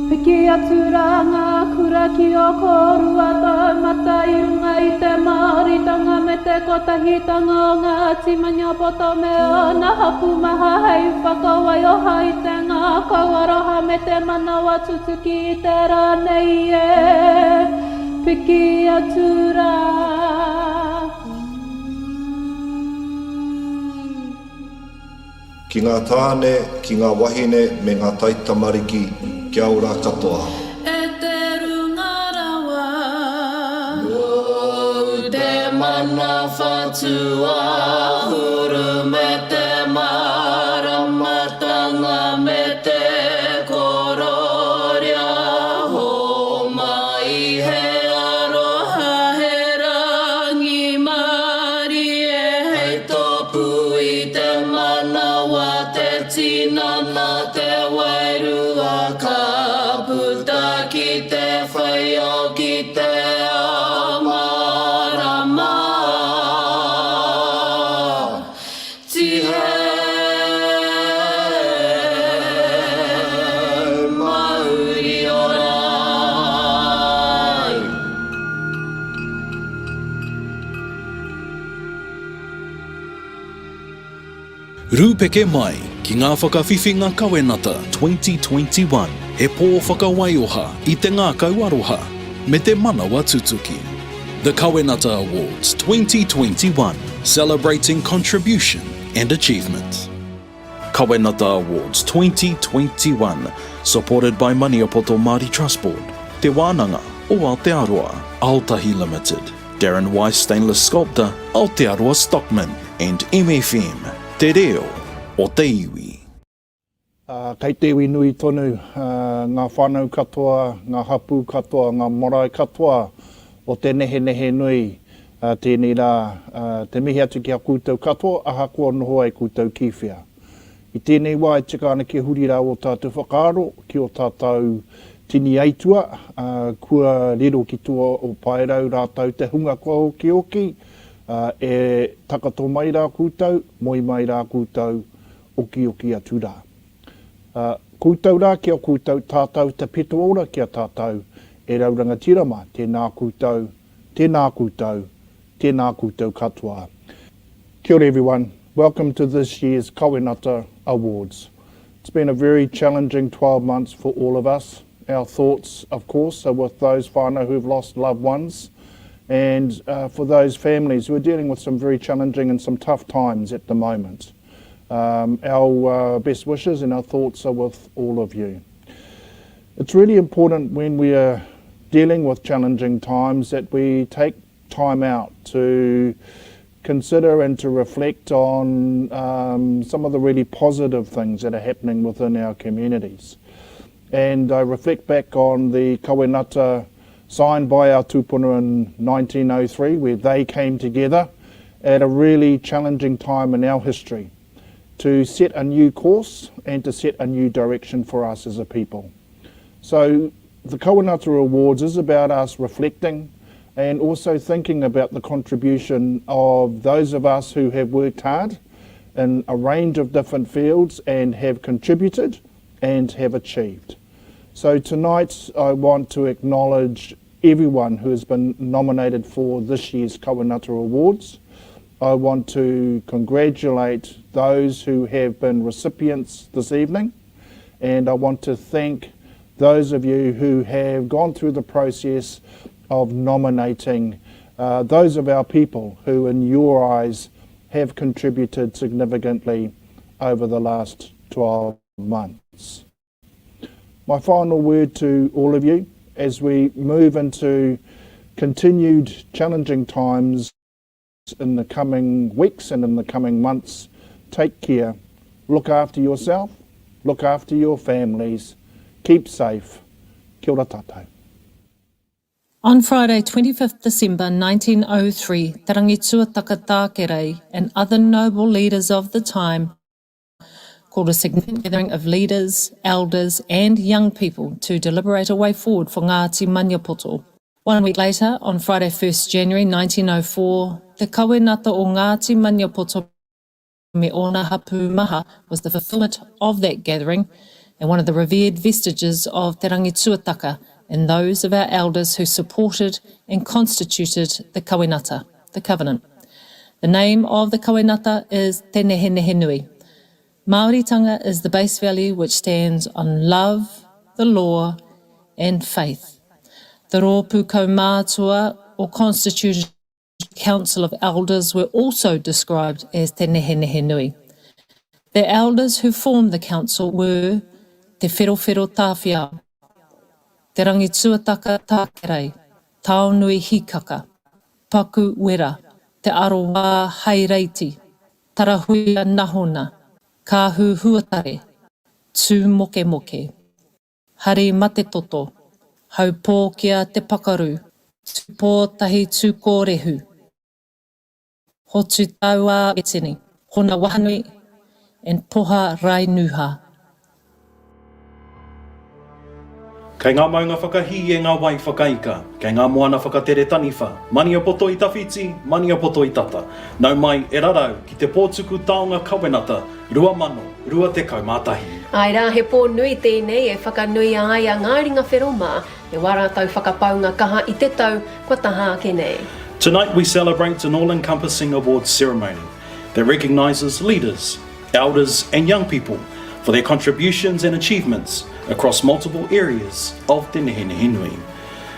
Piki atu rā ngā kura ki o korua tau mata I runga I te Māoritanga me te kotahitanga o Ngāti Maniapoto me ona hapu maha hei whakawai oha I te ngā kauaroha me te manawa tutuki I te rānei e. Piki atu rā. Ki ngā tāne, ki ngā wahine me ngā taitamariki, kia ora katoa. E te runga rawa, no te mana whatua, huru me te maramatanga me te kororia, ho mai he aroha he rangi mari e hei topu I te manawa te tinana te wairua ka puta ki te whaio ki te amarama. Tihe mauri orai. Rūpeke mai ki ngā whakawhiwhinga Kawenata 2021 he pō whakawaiоha I te ngā kauaroha me te manawa tutuki. The Kawenata Awards 2021, celebrating contribution and achievement. Kawenata Awards 2021, supported by Maniapoto Māori Trust Board, Te Wānanga o Aotearoa, Aotahi Limited, Darren Weiss Stainless Sculptor, Aotearoa Stockman, and MFM, Te Reo o Te Iwi. Kei te iwi nui tonu, ngā whānau katoa, ngā hapu katoa, ngā marae katoa o Te Nehenehenui, tēnei rā, te mihi atu ki a koutou katoa, aha kua noho ai koutou kiwhia. I tēnei wā e tika ana ki huri rā o tātou whakaaro, ki o tātou tini aitua, kua rero ki tua o paerau rātou te hunga kua oki oki, e takato mai rā koutou, moi mai rā koutou, oki oki atu rā. Koutou rā kia koutou tātou te peto ora kia tātou e rauranga tirama, tēnā koutou, tēnā koutou, tēnā koutou katoa. Kia ora everyone, welcome to this year's Kawenata Awards. It's been a very challenging 12 months for all of us. Our thoughts, of course, are with those whānau who've lost loved ones and for those families who are dealing with some very challenging and some tough times at the moment. Our best wishes and our thoughts are with all of you. It's really important when we are dealing with challenging times that we take time out to consider and to reflect on some of the really positive things that are happening within our communities. And I reflect back on the Kawenata signed by our tūpuna in 1903, where they came together at a really challenging time in our history to set a new course and to set a new direction for us as a people. So the Kawenata Awards is about us reflecting and also thinking about the contribution of those of us who have worked hard in a range of different fields and have contributed and have achieved. So tonight I want to acknowledge everyone who has been nominated for this year's Kawenata Awards. I want to congratulate those who have been recipients this evening, and I want to thank those of you who have gone through the process of nominating those of our people who in your eyes have contributed significantly over the last 12 months. My final word to all of you as we move into continued challenging times in the coming weeks and in the coming months, take care, look after yourself, look after your families, keep safe. Kia ora tātou. On Friday, 25th December 1903, Te Rangitua Takatākerei and other noble leaders of the time called a significant gathering of leaders, elders and young people to deliberate a way forward for Ngāti Maniapoto. 1 week later, on Friday 1st January 1904, the Kawenata o Ngāti Maniapoto me ona hapu maha was the fulfillment of that gathering and one of the revered vestiges of Te Rangituataka and those of our elders who supported and constituted the Kawenata, the covenant. The name of the Kawenata is Te Nehenehenui. Māoritanga is the base value which stands on love, the law, and faith. The Rōpū Kaumātua, or Constituted Council of Elders, were also described as Te Nehenehenui. The elders who formed the council were Te Wherowhero Tāwhiao, Te Rangituataka Tākerei, Taonui Hikaka, Paku Wera, Te Arowa Haireiti, Tarahuia Nahona, Kahu Huatare, Tū Moke Moke, Hari Mate Toto, Haupō kia Te Pakaru, Tūpō Tahi Tūkōrehu, Hotu Taua Etini, Hona Wahanui, and Poha Rainuha. Kei ngā maunga whakahi e ngā wai whakaika, kei ngā moana whakatere taniwha, Maniapoto i tawhiti, Maniapoto i tata. Nau mai e rarau ki te pōtuku taonga Kawenata, 2021 mātahi. Ai rā, he pō nui tēnei e whakanui ai a ngā ringa wheroma, e wara tau whakapaunga kaha i te tau kua taha ake nei. Tonight we celebrate an all-encompassing awards ceremony that recognises leaders, elders and young people for their contributions and achievements across multiple areas of Te Nehenehenui.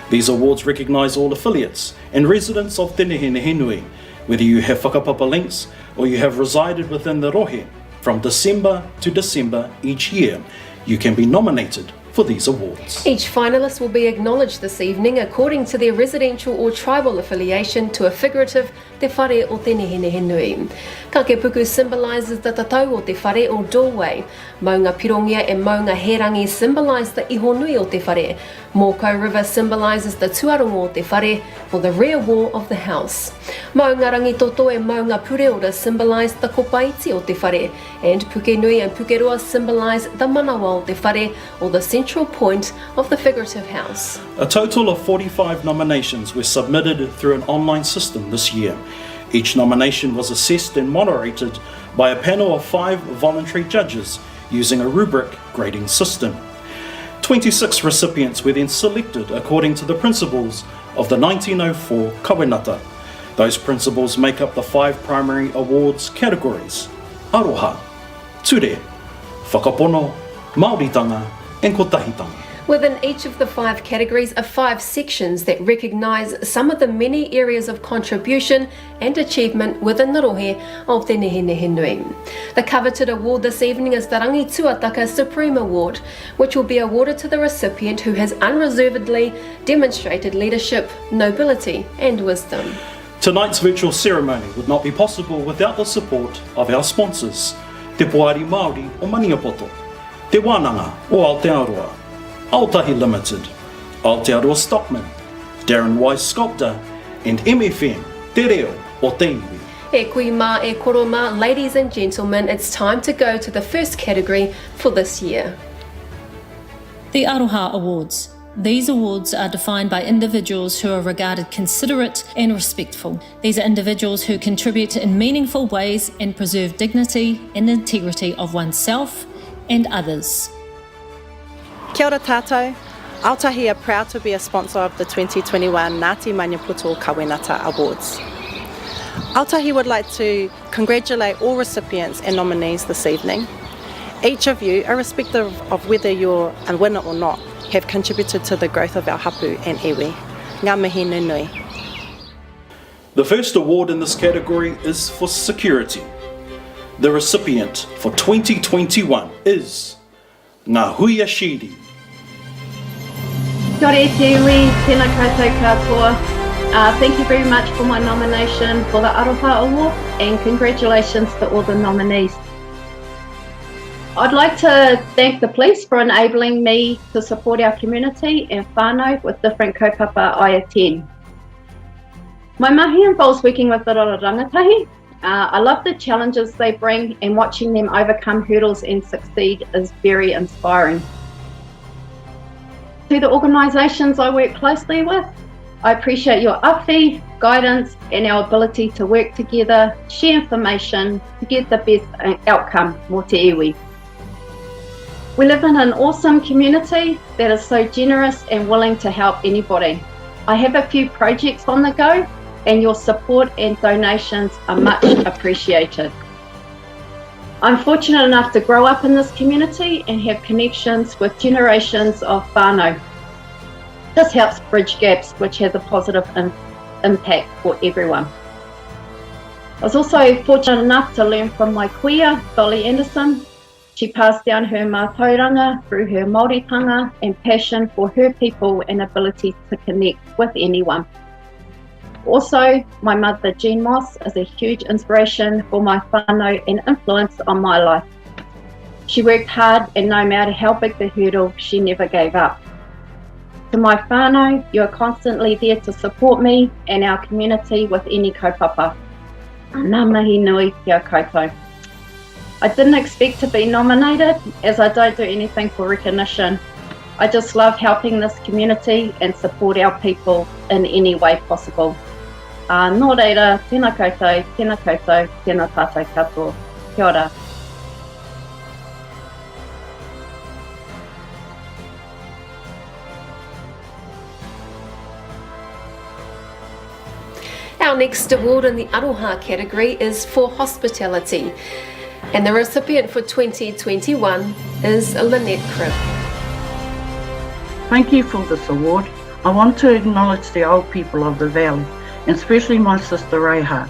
These awards recognise all affiliates and residents of Te Nehenehenui, whether you have whakapapa links or you have resided within the rohe. From December to December each year, you can be nominated for these awards. Each finalist will be acknowledged this evening according to their residential or tribal affiliation to a figurative te whare o Te Nehenehenui. Ka ke puku symbolises the tatau o te whare or doorway. Maunga pirongia and maunga herangi symbolise the ihonui o te whare. Mōkau River symbolises the tuarongo o te whare or the rear wall of the house. Maunga rangitoto and maunga pureora symbolise the kopaiti o te whare, and pukenui and pukeroa symbolise the manawa o te whare or the central point of the figurative house. A total of 45 nominations were submitted through an online system this year. Each nomination was assessed and moderated by a panel of 5 voluntary judges using a rubric grading system. 26 recipients were then selected according to the principles of the 1904 Kawenata. Those principles make up the 5 primary awards categories: aroha, ture, whakapono, Māoritanga and kotahitanga. Within each of the 5 categories are 5 sections that recognise some of the many areas of contribution and achievement within the rohe of Te Nehenehenui. The coveted award this evening is the Rangituataka Supreme Award, which will be awarded to the recipient who has unreservedly demonstrated leadership, nobility and wisdom. Tonight's virtual ceremony would not be possible without the support of our sponsors, Te Poari Māori o Maniapoto, Te Wānanga o Aotearoa, Aotahi Limited, Aotearoa Stockman, Darren Wise Sculptor, and MFM Te Reo o Te Iwi. E kui mā e koroma, ladies and gentlemen, it's time to go to the first category for this year. The Aroha Awards. These awards are defined by individuals who are regarded considerate and respectful. These are individuals who contribute in meaningful ways and preserve dignity and integrity of oneself and others. Kia ora tātou. Aotahi are proud to be a sponsor of the 2021 Ngāti Maniapoto Kawenata Awards. Aotahi would like to congratulate all recipients and nominees this evening. Each of you, irrespective of whether you're a winner or not, have contributed to the growth of our hapu and iwi. Ngā mihi nunui. The first award in this category is for security. The recipient for 2021 is Ngā Hui Ashiri. Kia ora te iwi, tēnā koutou katoa. Thank you very much for my nomination for the Aroha Award, and congratulations to all the nominees. I'd like to thank the police for enabling me to support our community and whānau with different kaupapa I attend. My mahi involves working with the Rara Rangatahi. I love the challenges they bring, and watching them overcome hurdles and succeed is very inspiring. To the organisations I work closely with, I appreciate your awhi, guidance and our ability to work together, share information to get the best outcome, mō te iwi. We live in an awesome community that is so generous and willing to help anybody. I have a few projects on the go, and your support and donations are much appreciated. I'm fortunate enough to grow up in this community and have connections with generations of whānau. This helps bridge gaps, which has a positive impact for everyone. I was also fortunate enough to learn from my kuia, Dolly Anderson. She passed down her mātauranga through her Māoritanga and passion for her people and ability to connect with anyone. Also, my mother Jean Moss is a huge inspiration for my whānau and influence on my life. She worked hard, and no matter how big the hurdle, she never gave up. To my whānau, you are constantly there to support me and our community with any kaupapa. Ngā mihi nui kia koutou. I didn't expect to be nominated, as I don't do anything for recognition. I just love helping this community and support our people in any way possible. Nō reira, tēnā koutou, tēnā tātou katoa. Kia ora. Our next award in the Aroha category is for hospitality, and the recipient for 2021 is Lynette Cribb. Thank you for this award. I want to acknowledge the old people of the valley, and especially my sister Reiha.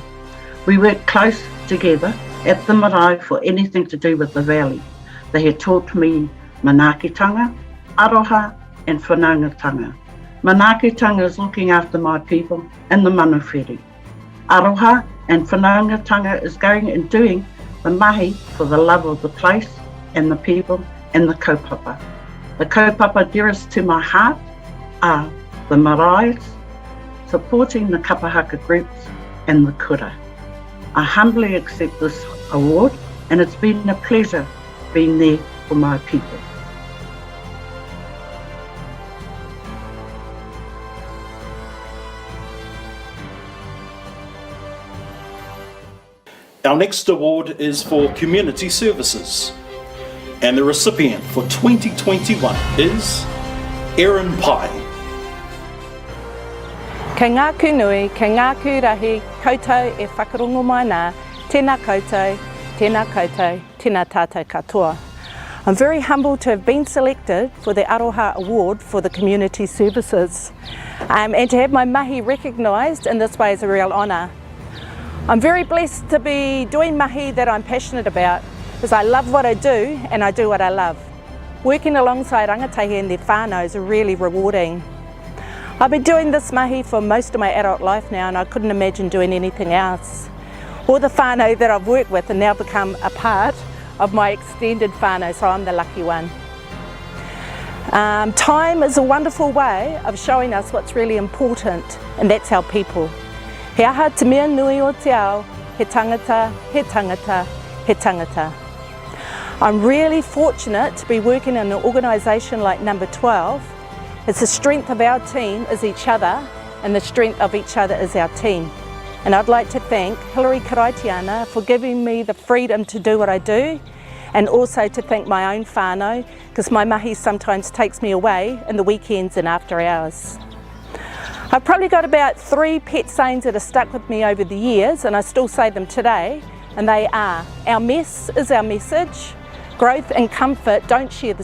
We worked close together at the marae for anything to do with the valley. They had taught me manaakitanga, aroha and whanaungatanga. Manaakitanga is looking after my people and the manawheri. Aroha and whanaungatanga is going and doing the mahi for the love of the place and the people and the kaupapa. The kaupapa dearest to my heart are the maraes, supporting the kapahaka groups and the kura. I humbly accept this award, and it's been a pleasure being there for my people. Our next award is for community services, and the recipient for 2021 is Erin Pai. Kei ngā kunui, kei ngā kūrahi, koutou e whakarongo mai nā, tēnā koutou, tēnā tātou katoa. I'm very humbled to have been selected for the Aroha Award for the community services, and to have my mahi recognised in this way is a real honour. I'm very blessed to be doing mahi that I'm passionate about, because I love what I do and I do what I love. Working alongside rangatahi and their whānau is really rewarding. I've been doing this mahi for most of my adult life now, and I couldn't imagine doing anything else. All the whānau that I've worked with have now become a part of my extended whānau, so I'm the lucky one. Time is a wonderful way of showing us what's really important, and that's our people. He aha te mea nui o te ao, he tangata, he tangata, he tangata. I'm really fortunate to be working in an organisation like Number 12. It's the strength of our team is each other, and the strength of each other is our team. And I'd like to thank Hilary Karaitiana for giving me the freedom to do what I do, and also to thank my own whānau, because my mahi sometimes takes me away in the weekends and after hours. I've probably got about 3 pet sayings that have stuck with me over the years, and I still say them today, and they are: our mess is our message, growth and comfort don't share the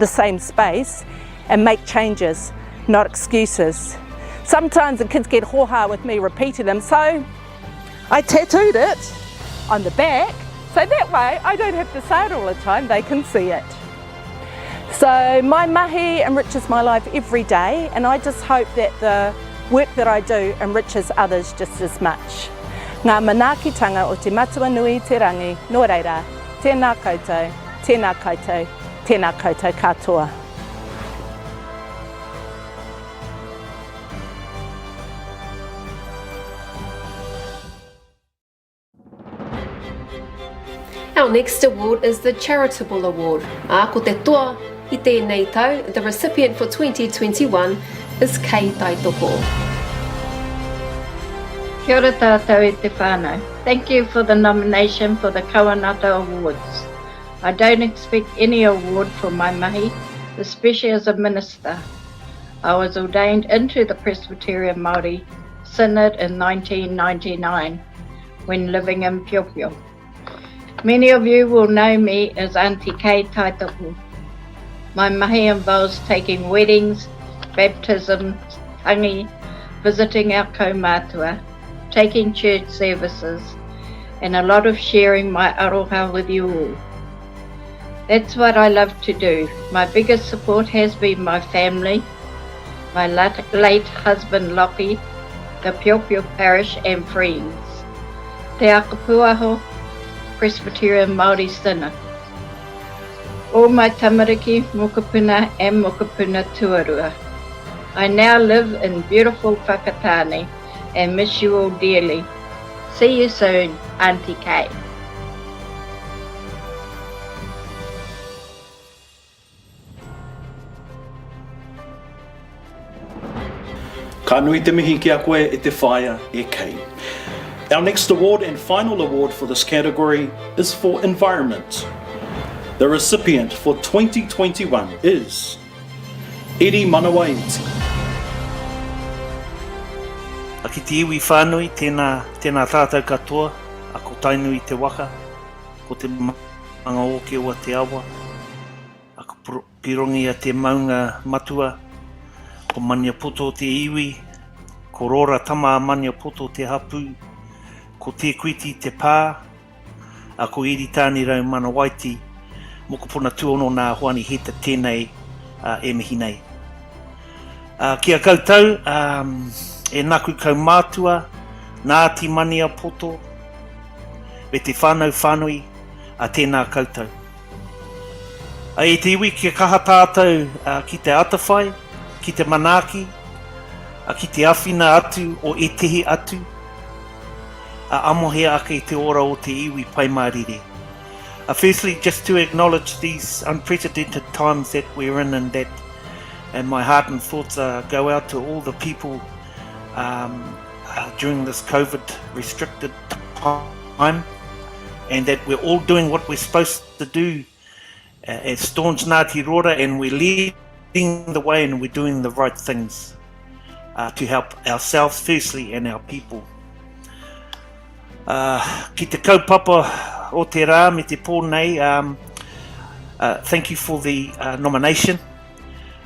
same space, and make changes, not excuses. Sometimes the kids get hoha with me repeating them, so I tattooed it on the back, so that way I don't have to say it all the time, they can see it. So my mahi enriches my life every day, and I just hope that the work that I do enriches others just as much. Ngā manaakitanga o te matua nui te rangi, nō reira, tēnā koutou, tēnā koutou, tēnā koutou katoa. Our next award is the Charitable Award. Ko te toa I tēnei tau, the recipient for 2021 is Kei Taitoko. Kia ora tātou e te whānau. Thank you for the nomination for the Kawenata Awards. I don't expect any award for my mahi, especially as a minister. I was ordained into the Presbyterian Māori Synod in 1999 when living in Piopio. Many of you will know me as Auntie Kay Taituku. My mahi involves taking weddings, baptisms, tangi, visiting our kaumātua, taking church services, and a lot of sharing my aroha with you all. That's what I love to do. My biggest support has been my family, my late husband Lockie, the Piopio Parish and friends. Te Akapuaho, Presbyterian Māori Synod. All my tamariki, mokopuna and mokopuna tuarua. I now live in beautiful Whakatane and miss you all dearly. See you soon, Auntie Kay. Ka nui te mihi ki a koe e te whaia e kei. Our next award and final award for this category is for environment. The recipient for 2021 is Eri Manawaiti. A ki te iwi whānui, tēnā tātou katoa, a ko tainui te waka, ko te manga oke ua te awa, a ko pirongi a te maunga matua, ko Maniapoto te iwi, ko Rora tama a Maniapoto te hapu, ko te kuiti te pā, a ko iri tāni rau Manawaiti, mokopuna tuono nā hoani heta tēnei e mihi nei. Kia koutou, e naku kaumātua, Ngāti Maniapoto, me te whānui a tēnā koutou. E te iwi kia kaha tātou ki te atawhai, ki te manaaki, ki te awhina atu o e tehi atu, amohea ake te ora o te iwi paimārire. Firstly, just to acknowledge these unprecedented times that we're in, and my heart and thoughts go out to all the people during this COVID restricted time, and that we're all doing what we're supposed to do as staunch Ngāti Rora, and we're leading the way and we're doing the right things to help ourselves firstly and our people. Ki te kaupapa o te rā me te pōnei, thank you for the nomination.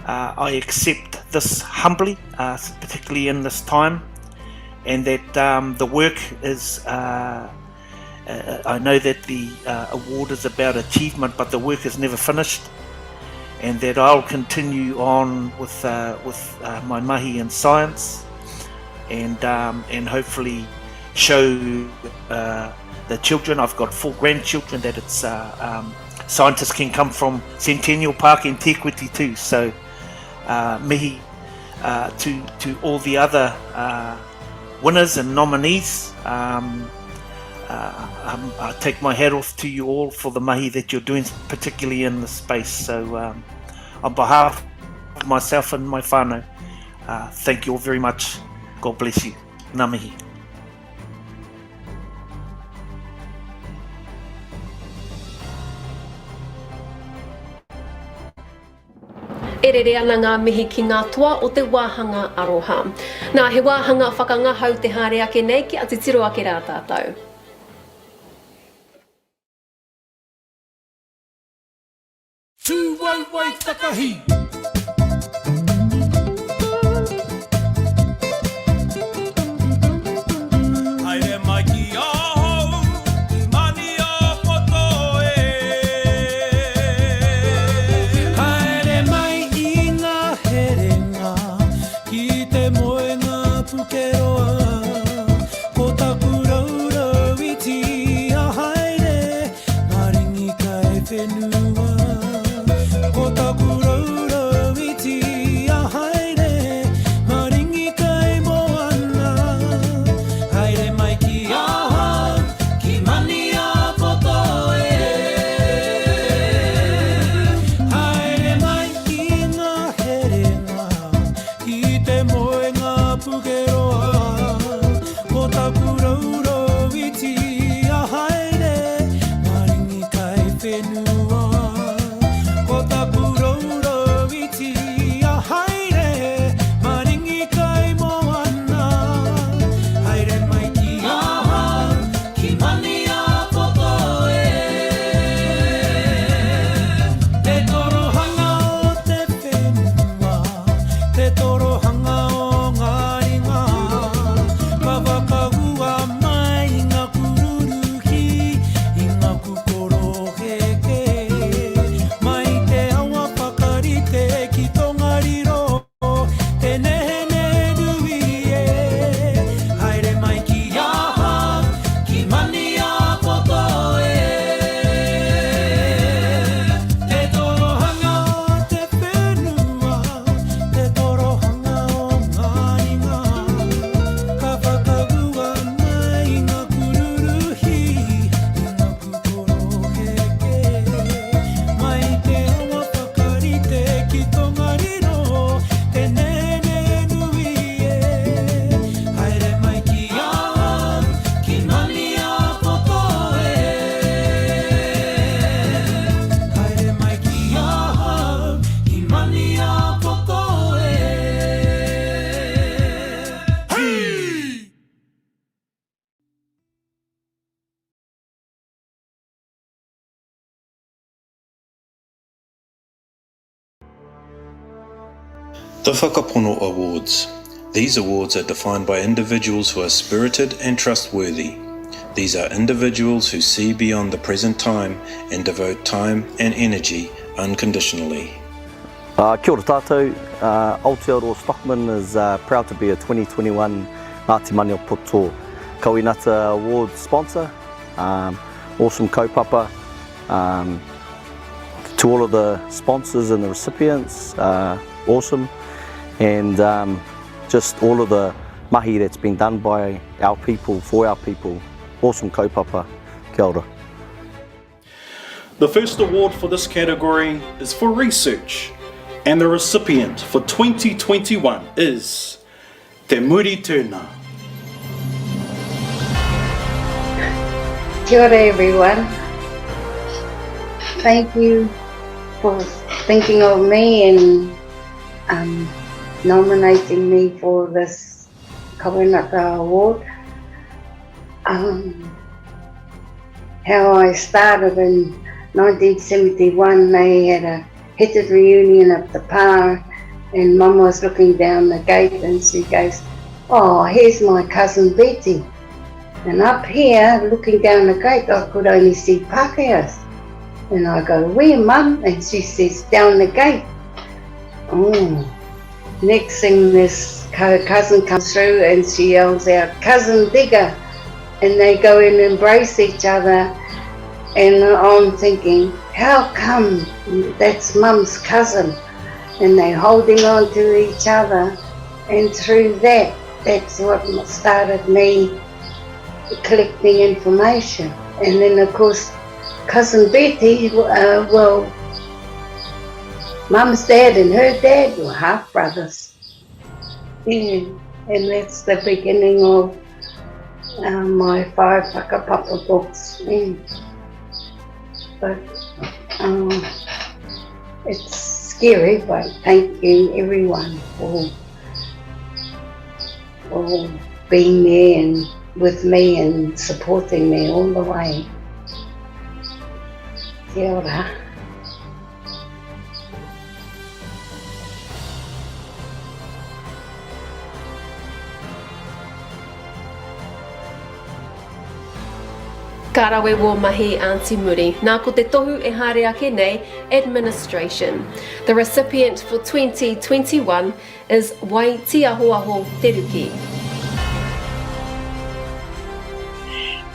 I accept this humbly, particularly in this time, and that the work is, I know that the award is about achievement, but the work is never finished, and that I'll continue on with my mahi in science, and hopefully show the children. I've got 4 grandchildren that it's scientists can come from Centennial Park in Te Kuiti too. So mihi to all the other winners and nominees. I take my hat off to you all for the mahi that you're doing, particularly in this space. So on behalf of myself and my whānau, thank you all very much. God bless you. Ngā mihi. E rere ana ngā mihi ki ngā toa o te wāhanga aroha. Nā he wāhanga whakangahau te haere ake nei ki ati tiro ake rā tātou. Tūwauwai takahi. Haere mai ki ahau, i Maniapoto e. Haere mai i ngā herenga, ki te moenga pukeroa. Ko taku raurau i ti a haere, maringi kai whenua. Ko taku raurau The Whakapono Awards. These awards are defined by individuals who are spirited and trustworthy. These are individuals who see beyond the present time and devote time and energy unconditionally. Kia ora tātou. Aotearoa Stockman is proud to be a 2021 Ngāti Maniapoto Kawenata Awards sponsor. Awesome kaupapa. To all of the sponsors and the recipients, awesome. And just all of the mahi that's been done by our people, for our people. Awesome kaupapa. Kia ora. The first award for this category is for research, and the recipient for 2021 is Te Muri Tuna. Kia ora everyone. Thank you for thinking of me and nominating me for this Kawenata Award. How I started in 1971, they had a heated reunion at the pā, and Mum was looking down the gate and she goes, "Oh, here's my cousin Betty." And up here, looking down the gate, I could only see Pākehās. And I go, "Where, Mum?" And she says, "Down the gate." Oh. Next thing, this cousin comes through and she yells out, "Cousin Digger." And they go and embrace each other. And I'm thinking, how come that's Mum's cousin? And they're holding on to each other. And through that, that's what started me collecting information. And then of course, cousin Betty, well, Mum's dad and her dad were half brothers. Yeah, and that's the beginning of my 5 whakapapa books. Yeah. But it's scary, but thank you everyone for being there and with me and supporting me all the way. Kia ora. Ka rawe wo mahi Auntie Muri. Nā ko te tohu e haere ake nei, administration. The recipient for 2021 is Wai Tiahoaho Teruki.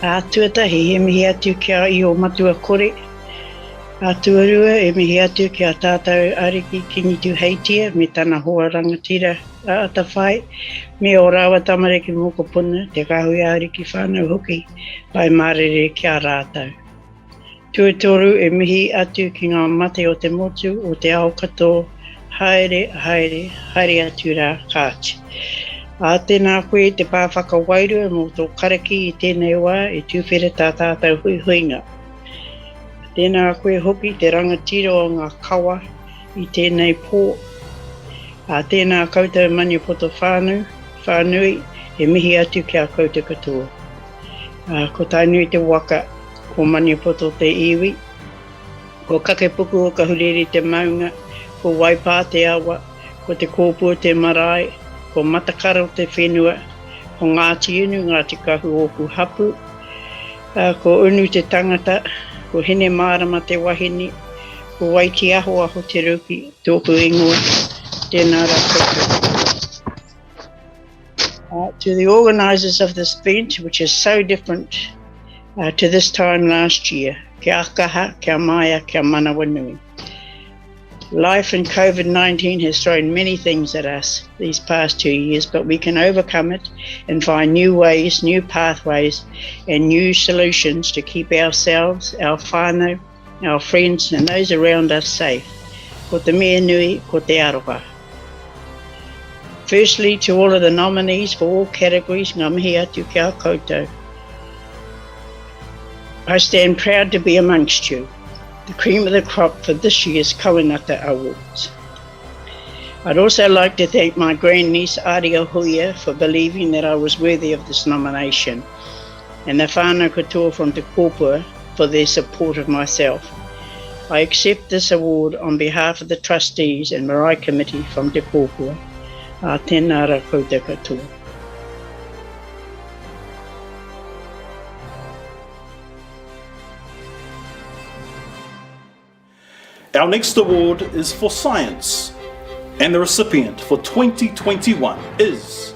Tuatahi e mihi atu kia i o matua kore. Tuarua e mihi atu kia tātou ariki ki nitu heitia me tana hoa rangatira a ta whai. Me o rawa tamariki moko puna te kahui ariki whānau hoki pai marere kia rātau. Tuatoru e mihi atu ki ngā mate o te motu o te ao katoa haere, haere, haere atu rā kāchi. A tēnā koe te pāwhaka wairua mō tō karaki i tēnei wā e tūwhere tā tātou hui huinga. Tēnā koe hoki te rangatira o ngā kawa i tēnei pō. A tēnā koutou Maniapoto whānui e mihi atu kia koutou katoa. Ko tainui te waka ko Maniapoto te iwi. Ko kakepuku o ka huriri te maunga. Ko waipā te awa. Ko te kōpua te marae. Ko matakara o te whenua. Ko Ngāti unu, Ngāti kahu oku hapu. Ko unu te tangata. Ko hene mārama te wahine. Ko waiti aho te ruki. Tōku ingoa. Tēnā rā koutou. To the organisers of this event, which is so different to this time last year, kia akaha, kia maia, kia manawa nui. Life in COVID-19 has thrown many things at us these past 2 years, but we can overcome it and find new ways, new pathways, and new solutions to keep ourselves, our whānau, our friends, and those around us safe. Ko te mea nui, ko te aroha. Firstly, to all of the nominees for all categories, ngā mihi atu kia koutou. I stand proud to be amongst you, the cream of the crop for this year's Kawenata Awards. I'd also like to thank my grandniece Aria Huia for believing that I was worthy of this nomination, and the whānau katoa from Te Kōpua for their support of myself. I accept this award on behalf of the trustees and marae committee from Te Pōpua. Tēnā rā koutou katoa. Our next award is for science, and the recipient for 2021 is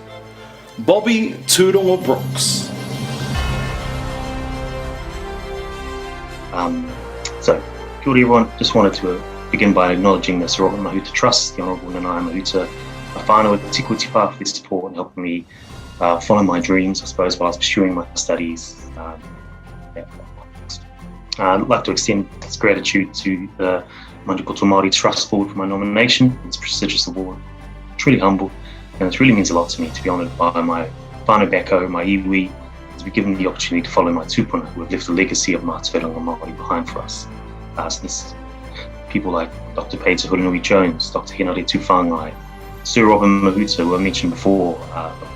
Bobby Turongo Brooks. So, kia ora everyone, just wanted to begin by acknowledging the Sir Robert Mahuta Trust, the Honourable Nanaia Mahuta, my whānau at Te Tipa for their support and helping me follow my dreams, I suppose, while I was pursuing my studies. I'd like to extend this gratitude to the Maniapoto Māori Trust Board for my nomination. It's a prestigious award. It's really humble, and it really means a lot to me to be honoured by my whānau back home, my iwi, to be given the opportunity to follow my tupuna, who have left a legacy of Mātauranga Māori behind for us. So this people like Dr. Peter Hurinui Jones, Dr. Henare Tūwhāngai, Sir Robert Mahuta, who I mentioned before,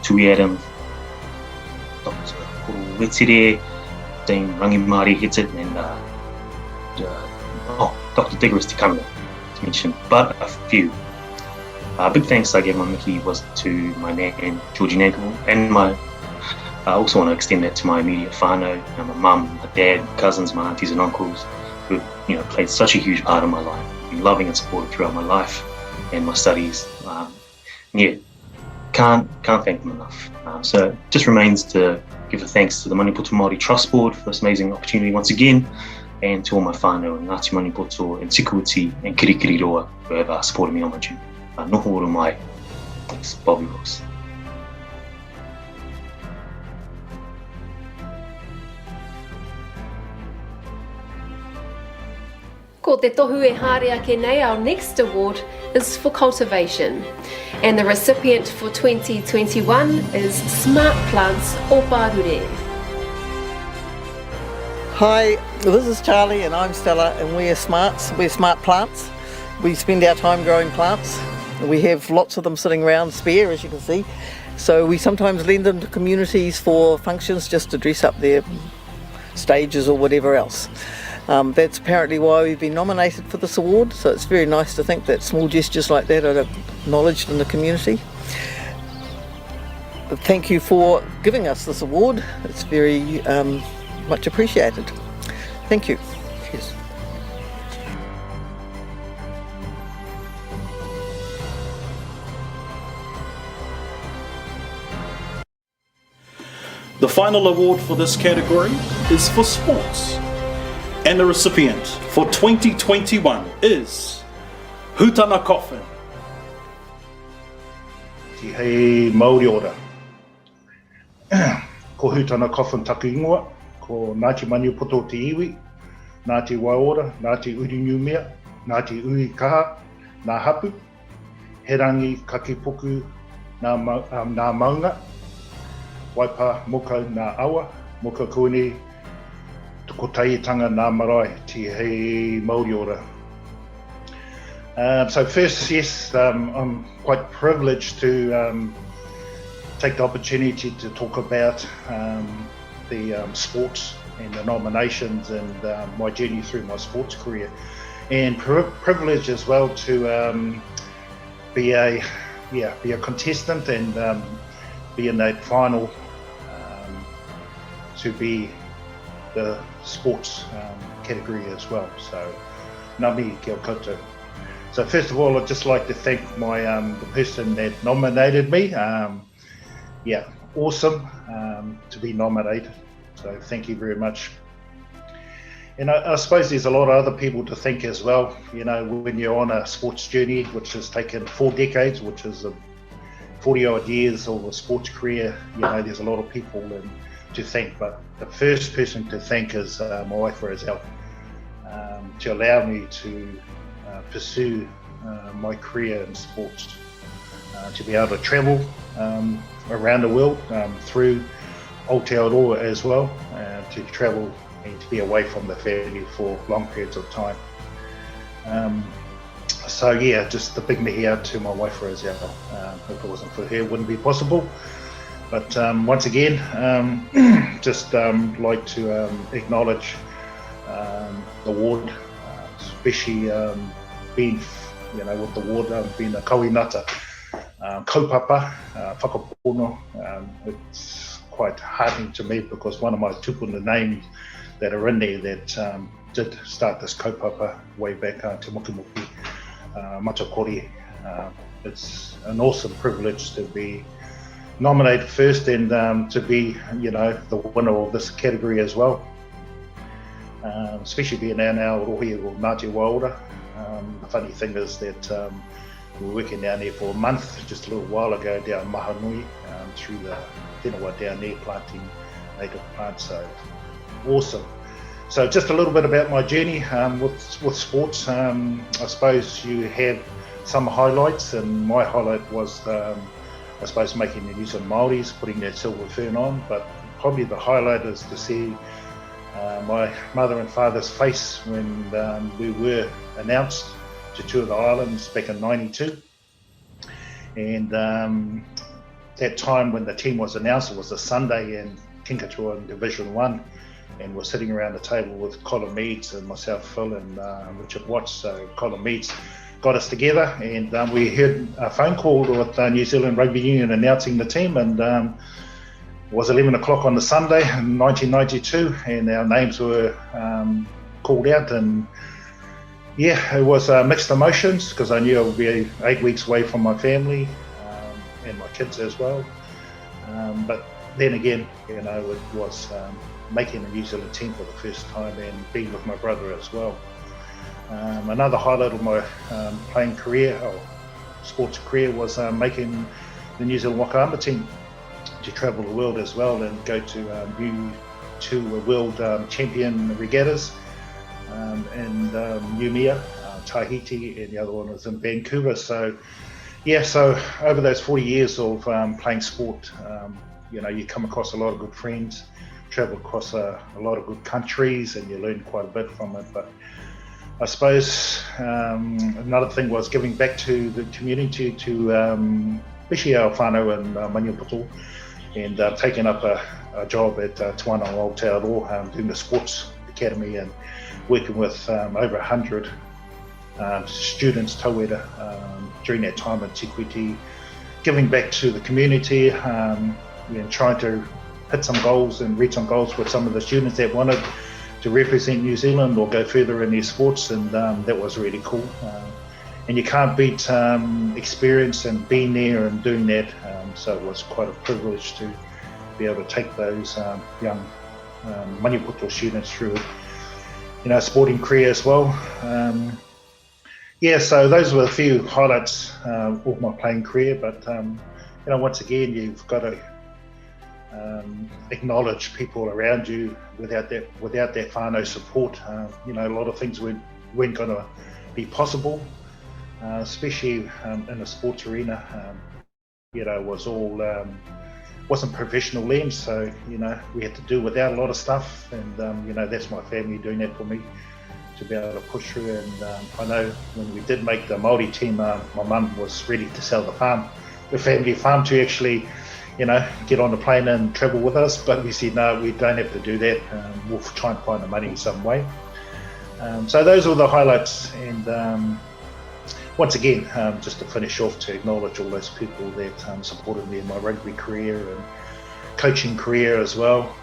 Tui Adams, Dr. Koro Wetere, Dame Rangi Māori Hitit, and Dr. Diggoras Te Kamera, to mention but a few. Big thanks I gave my Mickey was to my nan, Georgie Nagle, and I also want to extend that to my immediate whānau, my mum, my dad, cousins, my aunties and uncles, who played such a huge part of my life, been loving and supported throughout my life and my studies. Can't thank them enough. So it just remains to give a thanks to the Maniapoto Māori Trust Board for this amazing opportunity once again, and to all my whānau in Ngāti Maniapoto and Tikuiti and Kirikiriroa who have supported me on my journey. Noho ora mai. Thanks, Bobby Brooks. Ko te tohu e haere ake nei, our next award is for cultivation. And the recipient for 2021 is Smart Plants o Parure. Hi, this is Charlie and I'm Stella, and we're Smarts, we're Smart Plants. We spend our time growing plants. We have lots of them sitting around spare, as you can see. So we sometimes lend them to communities for functions, just to dress up their stages or whatever else. That's apparently why we've been nominated for this award, so it's very nice to think that small gestures like that are acknowledged in the community. Thank you for giving us this award. It's very much appreciated. Thank you. Cheers. The final award for this category is for sports, and the recipient for 2021 is Hutana Coffin. Ki hei Māori ora. Ko Hutana Coffin taku ingoa, ko Ngāti Maniapoto te iwi, Ngāti Waiora, Ngāti Urinyumea, Ngāti Ui Kaha, Ngā Hapu, he rangi kakipoku ngā maunga, waipa moka ngā awa, moka koene, ko taietanga ngā marae, te hei Māori ora. So first, yes, I'm quite privileged to take the opportunity to talk about the sports and the nominations and my journey through my sports career, and privileged as well to be a contestant and be in that final to be the sports category as well. So, nami kia koutou. So first of all, I'd just like to thank my the person that nominated me. Awesome to be nominated. So thank you very much. And I suppose there's a lot of other people to thank as well. You know, when you're on a sports journey, which has taken 4 decades, which is 40 odd years of a sports career, you know, there's a lot of people to thank. But the first person to thank is my wife Roselle, to allow me to pursue my career in sports, to be able to travel around the world through Aotearoa as well, to travel and to be away from the family for long periods of time. So yeah, just a big mihi out to my wife Roselle. If it wasn't for her, it wouldn't be possible. But once again, just like to acknowledge the award especially being, with the ward, being a kawenata, kaupapa, whakapono. It's quite heartening to me because one of my tupuna names that are in there that did start this kaupapa way back Te Mukimuki, Mātakitaki. It's an awesome privilege to be nominated first and to be, the winner of this category as well. Especially being now rohi o Ngāti Waora. The funny thing is that we were working down there for a month, just a little while ago down Mahanui, through the whenua down there planting native plants, so awesome. So just a little bit about my journey with sports. I suppose you had some highlights, and my highlight was I suppose making the New Zealand Māoris, putting that silver fern on, but probably the highlight is to see my mother and father's face when we were announced to tour the islands back in '92. And that time when the team was announced, it was a Sunday in Kinkatua in Division 1, and we're sitting around the table with Colin Meads and myself, Phil, and Richard Watts. So Colin Meads got us together, and we heard a phone call with New Zealand Rugby Union announcing the team, and it was 11 o'clock on the Sunday in 1992, and our names were called out, and yeah, it was mixed emotions because I knew I would be 8 weeks away from my family and my kids as well. But then again, it was making the New Zealand team for the first time and being with my brother as well. Another highlight of my playing career, or sports career, was making the New Zealand Waka team to travel the world as well and go to two world champion regattas in Umea, Tahiti, and the other one was in Vancouver. So yeah, so over those 40 years of playing sport, you come across a lot of good friends, travel across a lot of good countries, and you learn quite a bit from it. But I suppose another thing was giving back to the community, to especially our whānau in Maniapoto, and taking up a job at Te Wānanga Aotearoa, doing the sports academy and working with over 100 students, tauira, during that time at Tikwiti, giving back to the community, and trying to hit some goals and reach some goals with some of the students that wanted to represent New Zealand or go further in their sports, and that was really cool. And you can't beat experience and being there and doing that, so it was quite a privilege to be able to take those young Maniapoto students through a sporting career as well. Yeah, so those were a few highlights of my playing career, but once again, you've got to acknowledge people around you. Without that whānau support, a lot of things weren't going to be possible, especially in the sports arena. Was all wasn't professional lens, so we had to do without a lot of stuff, and that's my family doing that for me to be able to push through. And I know when we did make the Māori team, my mum was ready to sell the family farm to actually get on the plane and travel with us, but we said no, we don't have to do that. We'll try and find the money in some way. So those were the highlights, and once again, just to finish off, to acknowledge all those people that supported me in my rugby career and coaching career as well,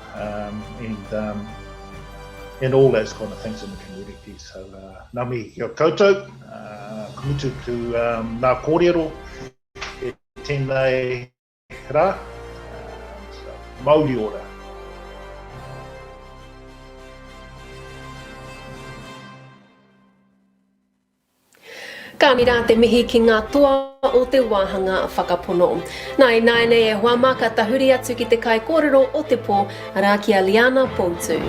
and all those kind of things in the community. So ngā mihi kia koutou, kumutu tu ngā kōrero, e tēnei rā, mauri ora. Ka mira te mihi ki ngā toa o te wāhanga whakapono. Nai nei e huama ka tahuri atu ki te kai kōrero o te pō, rā kia Liana Poutu.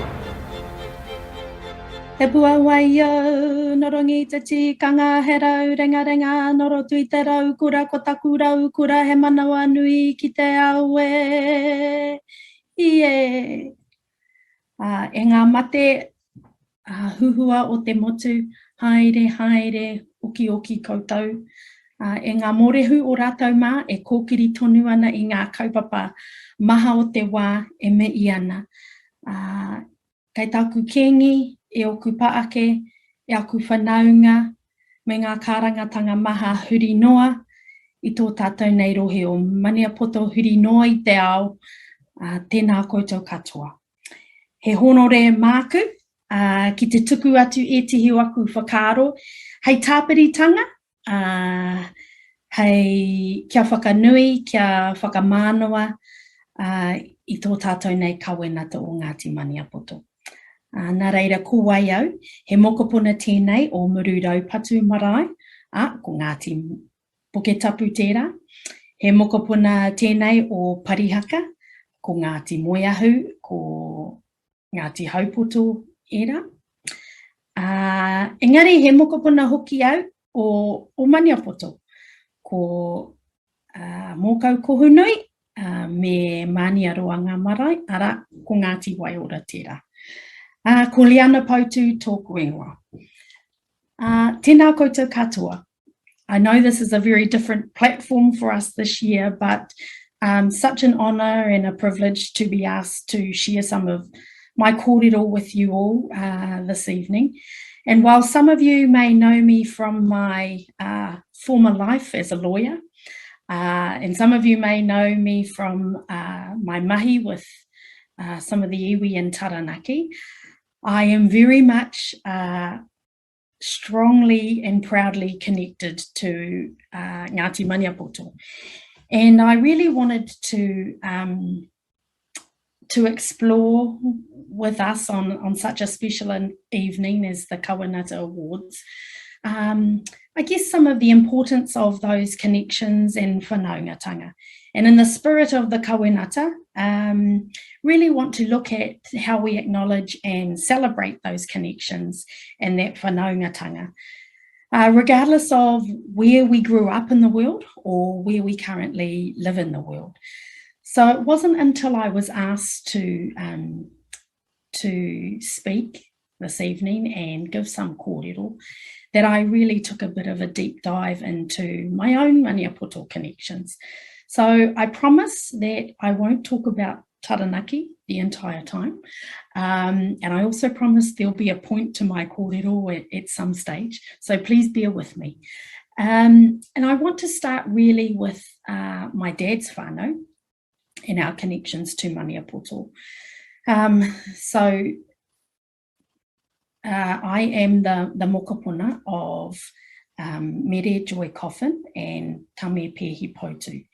He pua wai au, norongi te tikanga, he rau, renga, noro tui te rau, kura ko taku rau, kura he manawa nui ki te aue. Ie. E ngā mate huhua o te motu, haere, oki koutou. E ngā morehu o rātou mā, e kōkiri tonu ana i ngā kaupapa maha o te wā e me i ana. Kei taku kengi, e oku paake, e aku whanaunga me ngā kārangatanga maha huri noa i tō tātou nei rohe o Maniapoto huri noa i te ao, tēnā koutou katoa. He honore māku ki te tuku atu e tihi aku whakaaro, hei tāpiritanga, hei kia whakanui, kia whakamānoa i tō tātou nei kawenata o Ngāti Maniapoto. Nā reira ko wai au, he mokopuna tēnei o Mururau Patu Marae, ko Ngāti Poketapu tērā. He mokopuna tēnei o Parihaka, ko Ngāti Moeahu, ko Ngāti Haupoto era. Engari he mokopuna hoki au o Maniapoto, ko Mokau Kohunui, me Maniaroa ngā marae, ara ko Ngāti Waiora tērā. Ko Liana Pautu tōku ingoa. Tēnā koutou katoa. I know this is a very different platform for us this year, but such an honour and a privilege to be asked to share some of my kōrero with you all this evening. And while some of you may know me from my former life as a lawyer, and some of you may know me from my mahi with some of the iwi and taranaki, I am very much strongly and proudly connected to Ngāti Maniapoto. And I really wanted to explore with us on such a special evening as the Kawenata Awards, I guess some of the importance of those connections and whanaungatanga. And in the spirit of the Kawenata, really want to look at how we acknowledge and celebrate those connections and that whanaungatanga, regardless of where we grew up in the world or where we currently live in the world. So it wasn't until I was asked to speak this evening and give some kōrero that I really took a bit of a deep dive into my own Maniapoto connections. So I promise that I won't talk about taranaki the entire time. And I also promise there'll be a point to my kōrero at some stage. So please bear with me. And I want to start really with my dad's whānau and our connections to Maniapoto. I am the mokopuna of Mere Joy Coffin and Tame Pehi Potu.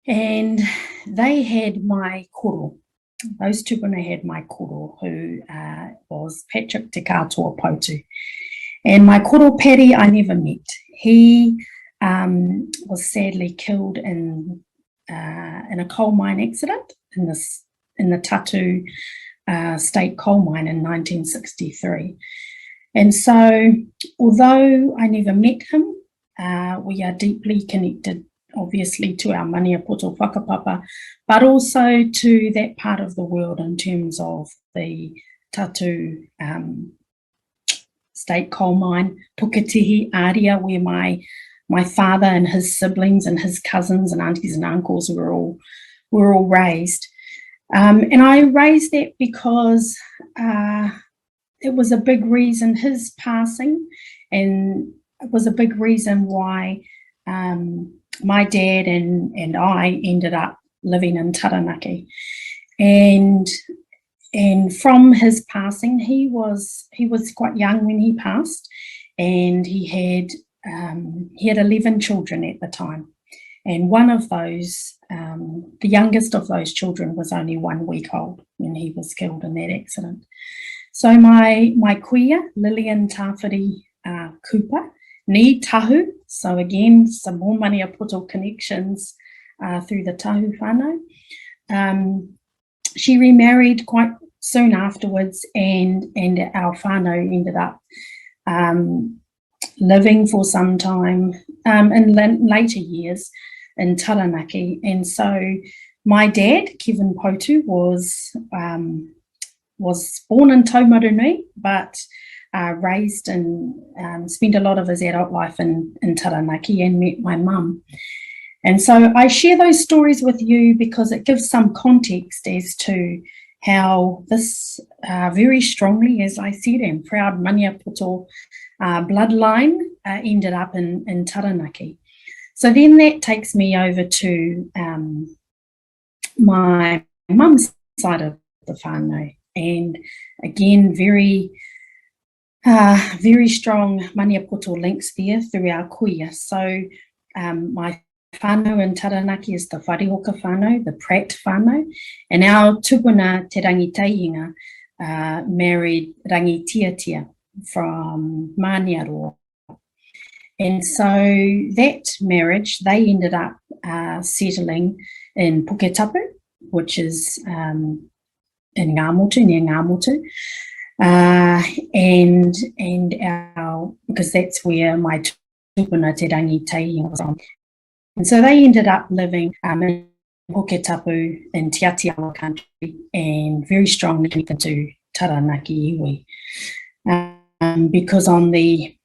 And they had my koro. Those tupuna had my koro, who was Patrick Te Katoa Potu. And my koro Paddy I never met. He was sadly killed in a coal mine accident in the Tatu state coal mine in 1963. And so, although I never met him, we are deeply connected, obviously, to our Maniapoto whakapapa, but also to that part of the world in terms of the Tatu state coal mine, Puketihi area, where my father and his siblings and his cousins and aunties and uncles were all raised. And I raised that because it was a big reason, his passing, and it was a big reason why my dad and I ended up living in Taranaki. And from his passing, he was quite young when he passed, and he had 11 children at the time. And one of those, the youngest of those children, was only 1 week old when he was killed in that accident. So my kuia, Lillian Tawhiri Cooper, ni tahu, so again, some more Maniapoto connections through the tahu whānau. She remarried quite soon afterwards, and our whānau ended up living for some time in later years in Taranaki. And so my dad, Kevin Potu, was born in Taumarunui, but raised and spent a lot of his adult life in Taranaki, and met my mum. And so I share those stories with you because it gives some context as to how this very strongly, as I said, and proud Maniapoto bloodline ended up in Taranaki. So then that takes me over to my mum's side of the whānau, and again very strong Maniapoto links there through our kuia. So my whānau in Taranaki is the Wharehoka whānau, the Pratt whānau, and our tupuna te rangitaihinga married Rangi Tiatia from Māniaroa. And so that marriage, they ended up settling in Puketapu, which is in Ngāmotu, near Ngāmotu. And our, because that's where my tupuna te rangitaihinga was from. And so they ended up living in Puketapu in Te Atiawa country and very strongly connected to Taranaki iwi. Because on the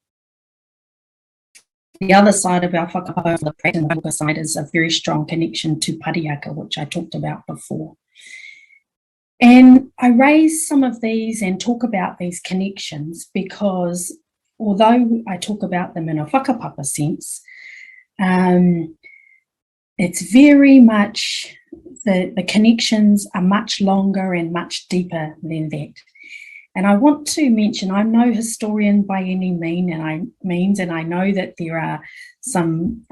other side of our whakapapa, the Pratt and Waihoka side, is a very strong connection to Pariaka, which I talked about before. And I raise some of these and talk about these connections because although I talk about them in a whakapapa sense, it's very much, the connections are much longer and much deeper than that. And I want to mention, I'm no historian by any means, and I know that there are some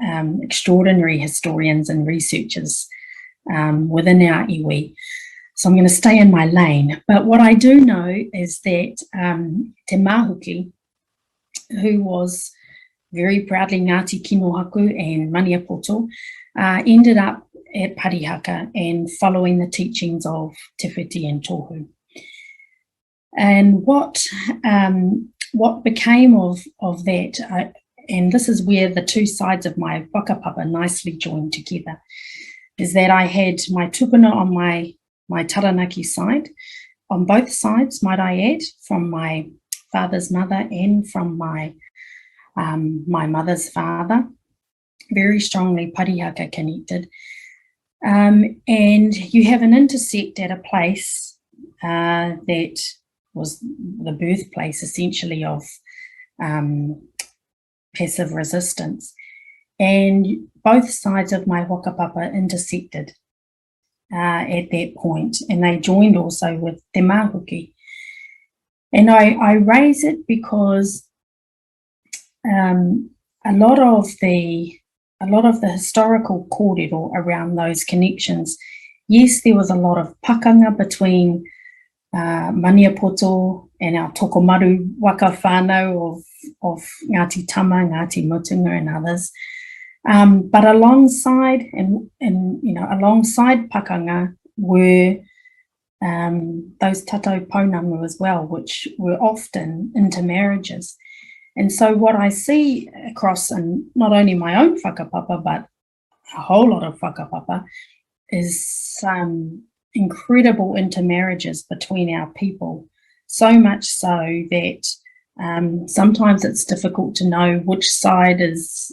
extraordinary historians and researchers within our iwi. So I'm going to stay in my lane. But what I do know is that Te Mahuki, who was very proudly Ngāti Kinohaku and Maniapoto, ended up at Parihaka and following the teachings of Te Whiti and Tohu. And what became of that, and this is where the two sides of my whakapapa nicely joined together, is that I had my tupuna on my Taranaki side, on both sides, might I add, from my father's mother and from my mother's father, very strongly Parihaka connected. And you have an intersect at a place that was the birthplace essentially of passive resistance. And both sides of my whakapapa intersected at that point, and they joined also with Te Mahuki. And I raise it because a lot of the historical kōrero around those connections, yes, there was a lot of pakanga between Maniapoto and our tokomaru waka whānau of Ngāti Tama, Ngāti Mutunga and others. But alongside alongside pakanga were those tatou paunanga as well, which were often intermarriages. And so what I see across, and not only my own whakapapa, but a whole lot of whakapapa, is some incredible intermarriages between our people, so much so that sometimes it's difficult to know which side is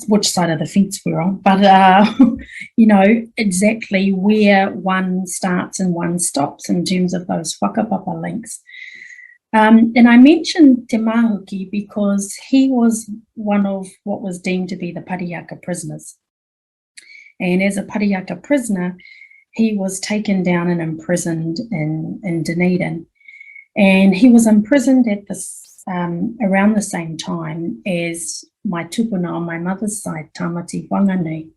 which side of the fence we're on, but exactly where one starts and one stops in terms of those whakapapa links. And I mentioned Te Mahuki because he was one of what was deemed to be the Parihaka prisoners. And as a Parihaka prisoner, he was taken down and imprisoned in Dunedin. And he was imprisoned at this around the same time as my tupuna on my mother's side, Tamati Wanganui.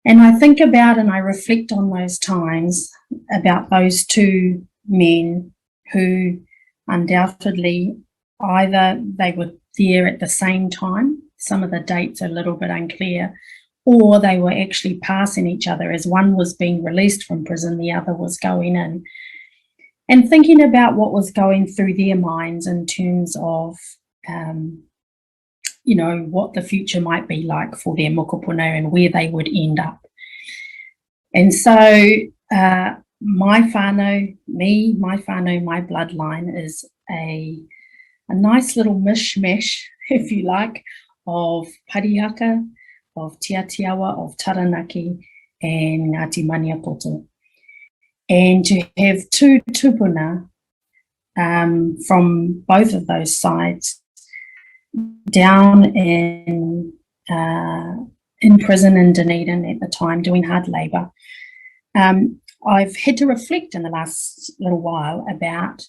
And I think about and I reflect on those times about those two men who undoubtedly either they were there at the same time, some of the dates are a little bit unclear, or they were actually passing each other as one was being released from prison, the other was going in. And thinking about what was going through their minds in terms of, what the future might be like for their mokopuna and where they would end up. And so my whānau, my bloodline is a nice little mishmash, if you like, of Parihaka, of Te Atiawa, of Taranaki, and Ngāti Maniapoto. And to have two tupuna from both of those sides down in prison in Dunedin at the time doing hard labour, I've had to reflect in the last little while about,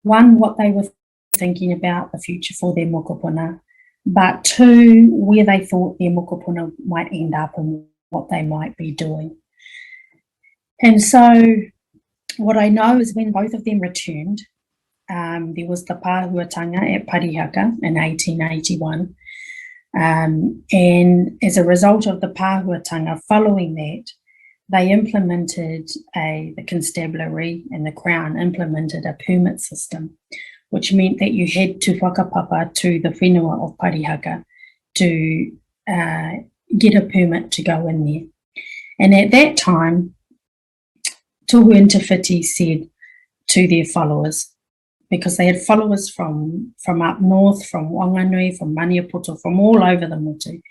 one, what they were thinking about the future for their mokopuna, but two, where they thought their mokopuna might end up and what they might be doing. And so what I know is when both of them returned, there was the pāhuatanga at Parihaka in 1881. And as a result of the pāhuatanga following that, they implemented the constabulary and the Crown implemented a permit system, which meant that you had to whakapapa to the whenua of Parihaka to get a permit to go in there. And at that time, Tohu and Te Whiti said to their followers, because they had followers from up north, from Wanganui, from Maniapoto, from all over the motu,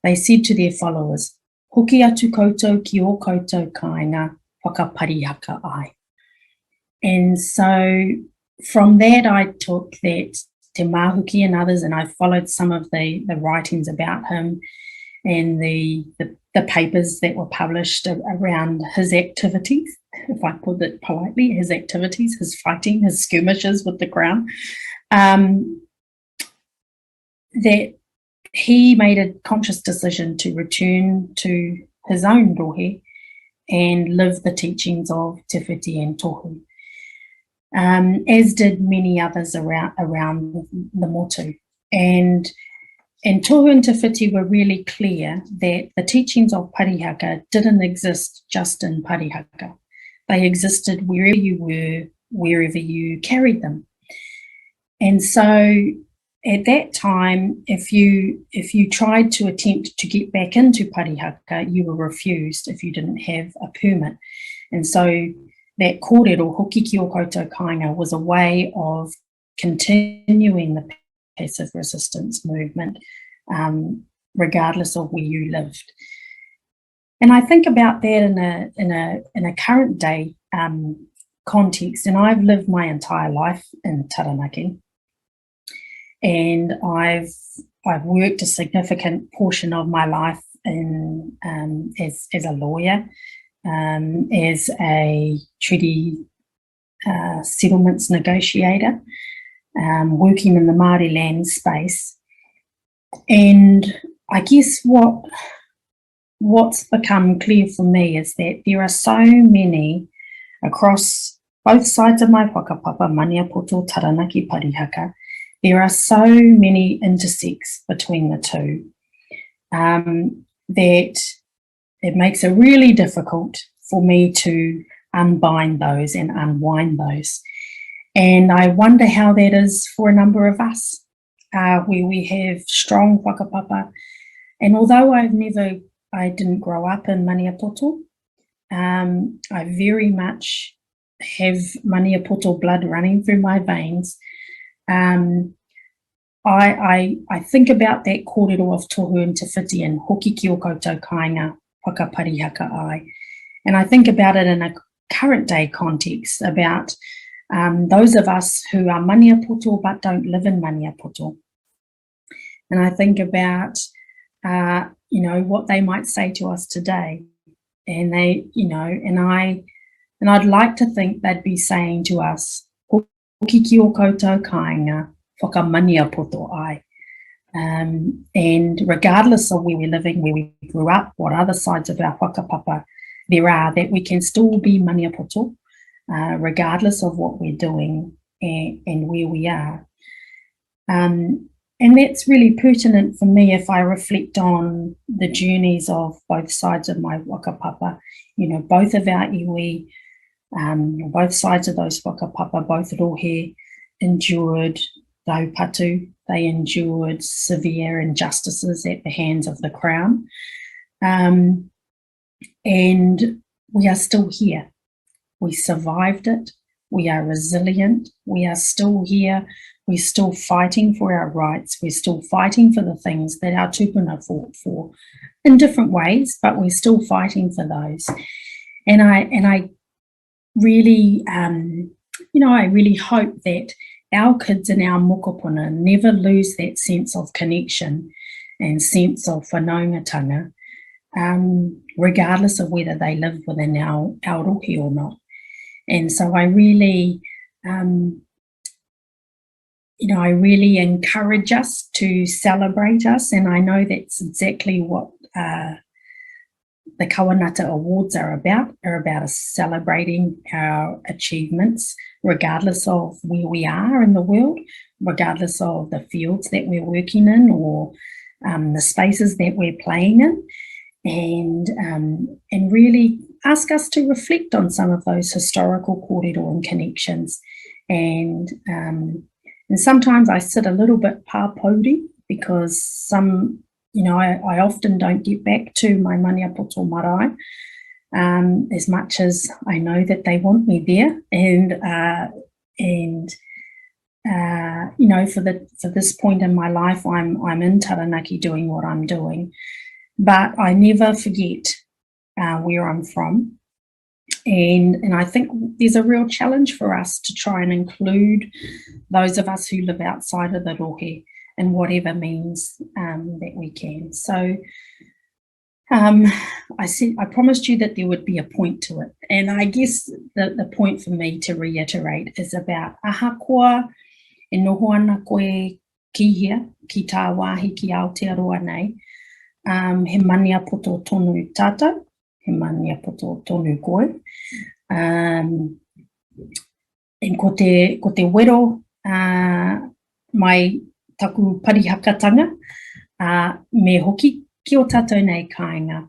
they said to their followers, hoki atu koutou ki o koutou kāinga whakaparihaka ai. And so from that I took that Te Mahuki and others, and I followed some of the writings about him and the papers that were published around his activities, if I put it politely, his activities, his fighting, his skirmishes with the Crown, that he made a conscious decision to return to his own rohe and live the teachings of Te Whiti and Tohu, as did many others around the motu. And Tohu and Te Whiti were really clear that the teachings of Parihaka didn't exist just in Parihaka. They existed wherever you were, wherever you carried them. And so at that time, if you tried to attempt to get back into Parihaka, you were refused if you didn't have a permit. And so that kōrero, hoki ki o koutou kāinga, was a way of continuing the passive resistance movement, regardless of where you lived. And I think about that in a current day context. And I've lived my entire life in Taranaki, and I've worked a significant portion of my life in as a lawyer, as a treaty settlements negotiator, working in the Māori land space. And I guess what's become clear for me is that there are so many across both sides of my whakapapa, Maniapoto, Taranaki, Parihaka. There are so many intersects between the two that it makes it really difficult for me to unbind those and unwind those. And I wonder how that is for a number of us, where we have strong whakapapa. And although I didn't grow up in Maniapoto, I very much have Maniapoto blood running through my veins. I think about that kōrero of Tohu and Te Whiti and hoki ki o koutou kāinga whakaparihaka ai. And I think about it in a current day context about those of us who are Maniapoto but don't live in Maniapoto. And I think about, what they might say to us today. And and I'd like to think they'd be saying to us, hoki ki o koutou kāinga whakamaniapoto ai. And regardless of where we're living, where we grew up, what other sides of our whakapapa there are, that we can still be Maniapoto, regardless of what we're doing and where we are. And that's really pertinent for me if I reflect on the journeys of both sides of my whakapapa, both of our iwi, both sides of those whakapapa, both rohe endured taupatu, they endured severe injustices at the hands of the Crown. And we are still here. We survived it. We are resilient. We are still here. We're still fighting for our rights. We're still fighting for the things that our tupuna fought for in different ways, but we're still fighting for those. And I really, I really hope that our kids and our mokopuna never lose that sense of connection and sense of whanaungatanga, regardless of whether they live within our rohe or not. And so I really, I really encourage us to celebrate us, and I know that's exactly what the Kawenata Awards are about us celebrating our achievements, regardless of where we are in the world, regardless of the fields that we're working in or the spaces that we're playing in, and really ask us to reflect on some of those historical kōrero and connections. And sometimes I sit a little bit pāpauri because I often don't get back to my Maniapoto marae as much as I know that they want me there. For this point in my life, I'm in Taranaki doing what I'm doing, but I never forget where I'm from. And I think there's a real challenge for us to try and include those of us who live outside of the rohe in whatever means that we can. So I promised you that there would be a point to it. And I guess the point for me to reiterate is about ahakoa e noho ana koe kihia ki tā wāhi ki Aotearoa nei. He maniapoto tonu tātou, he maniapoto tonu koe. And ko te wero mai taku parihakatanga, me hoki ki o tātou nei kāinga,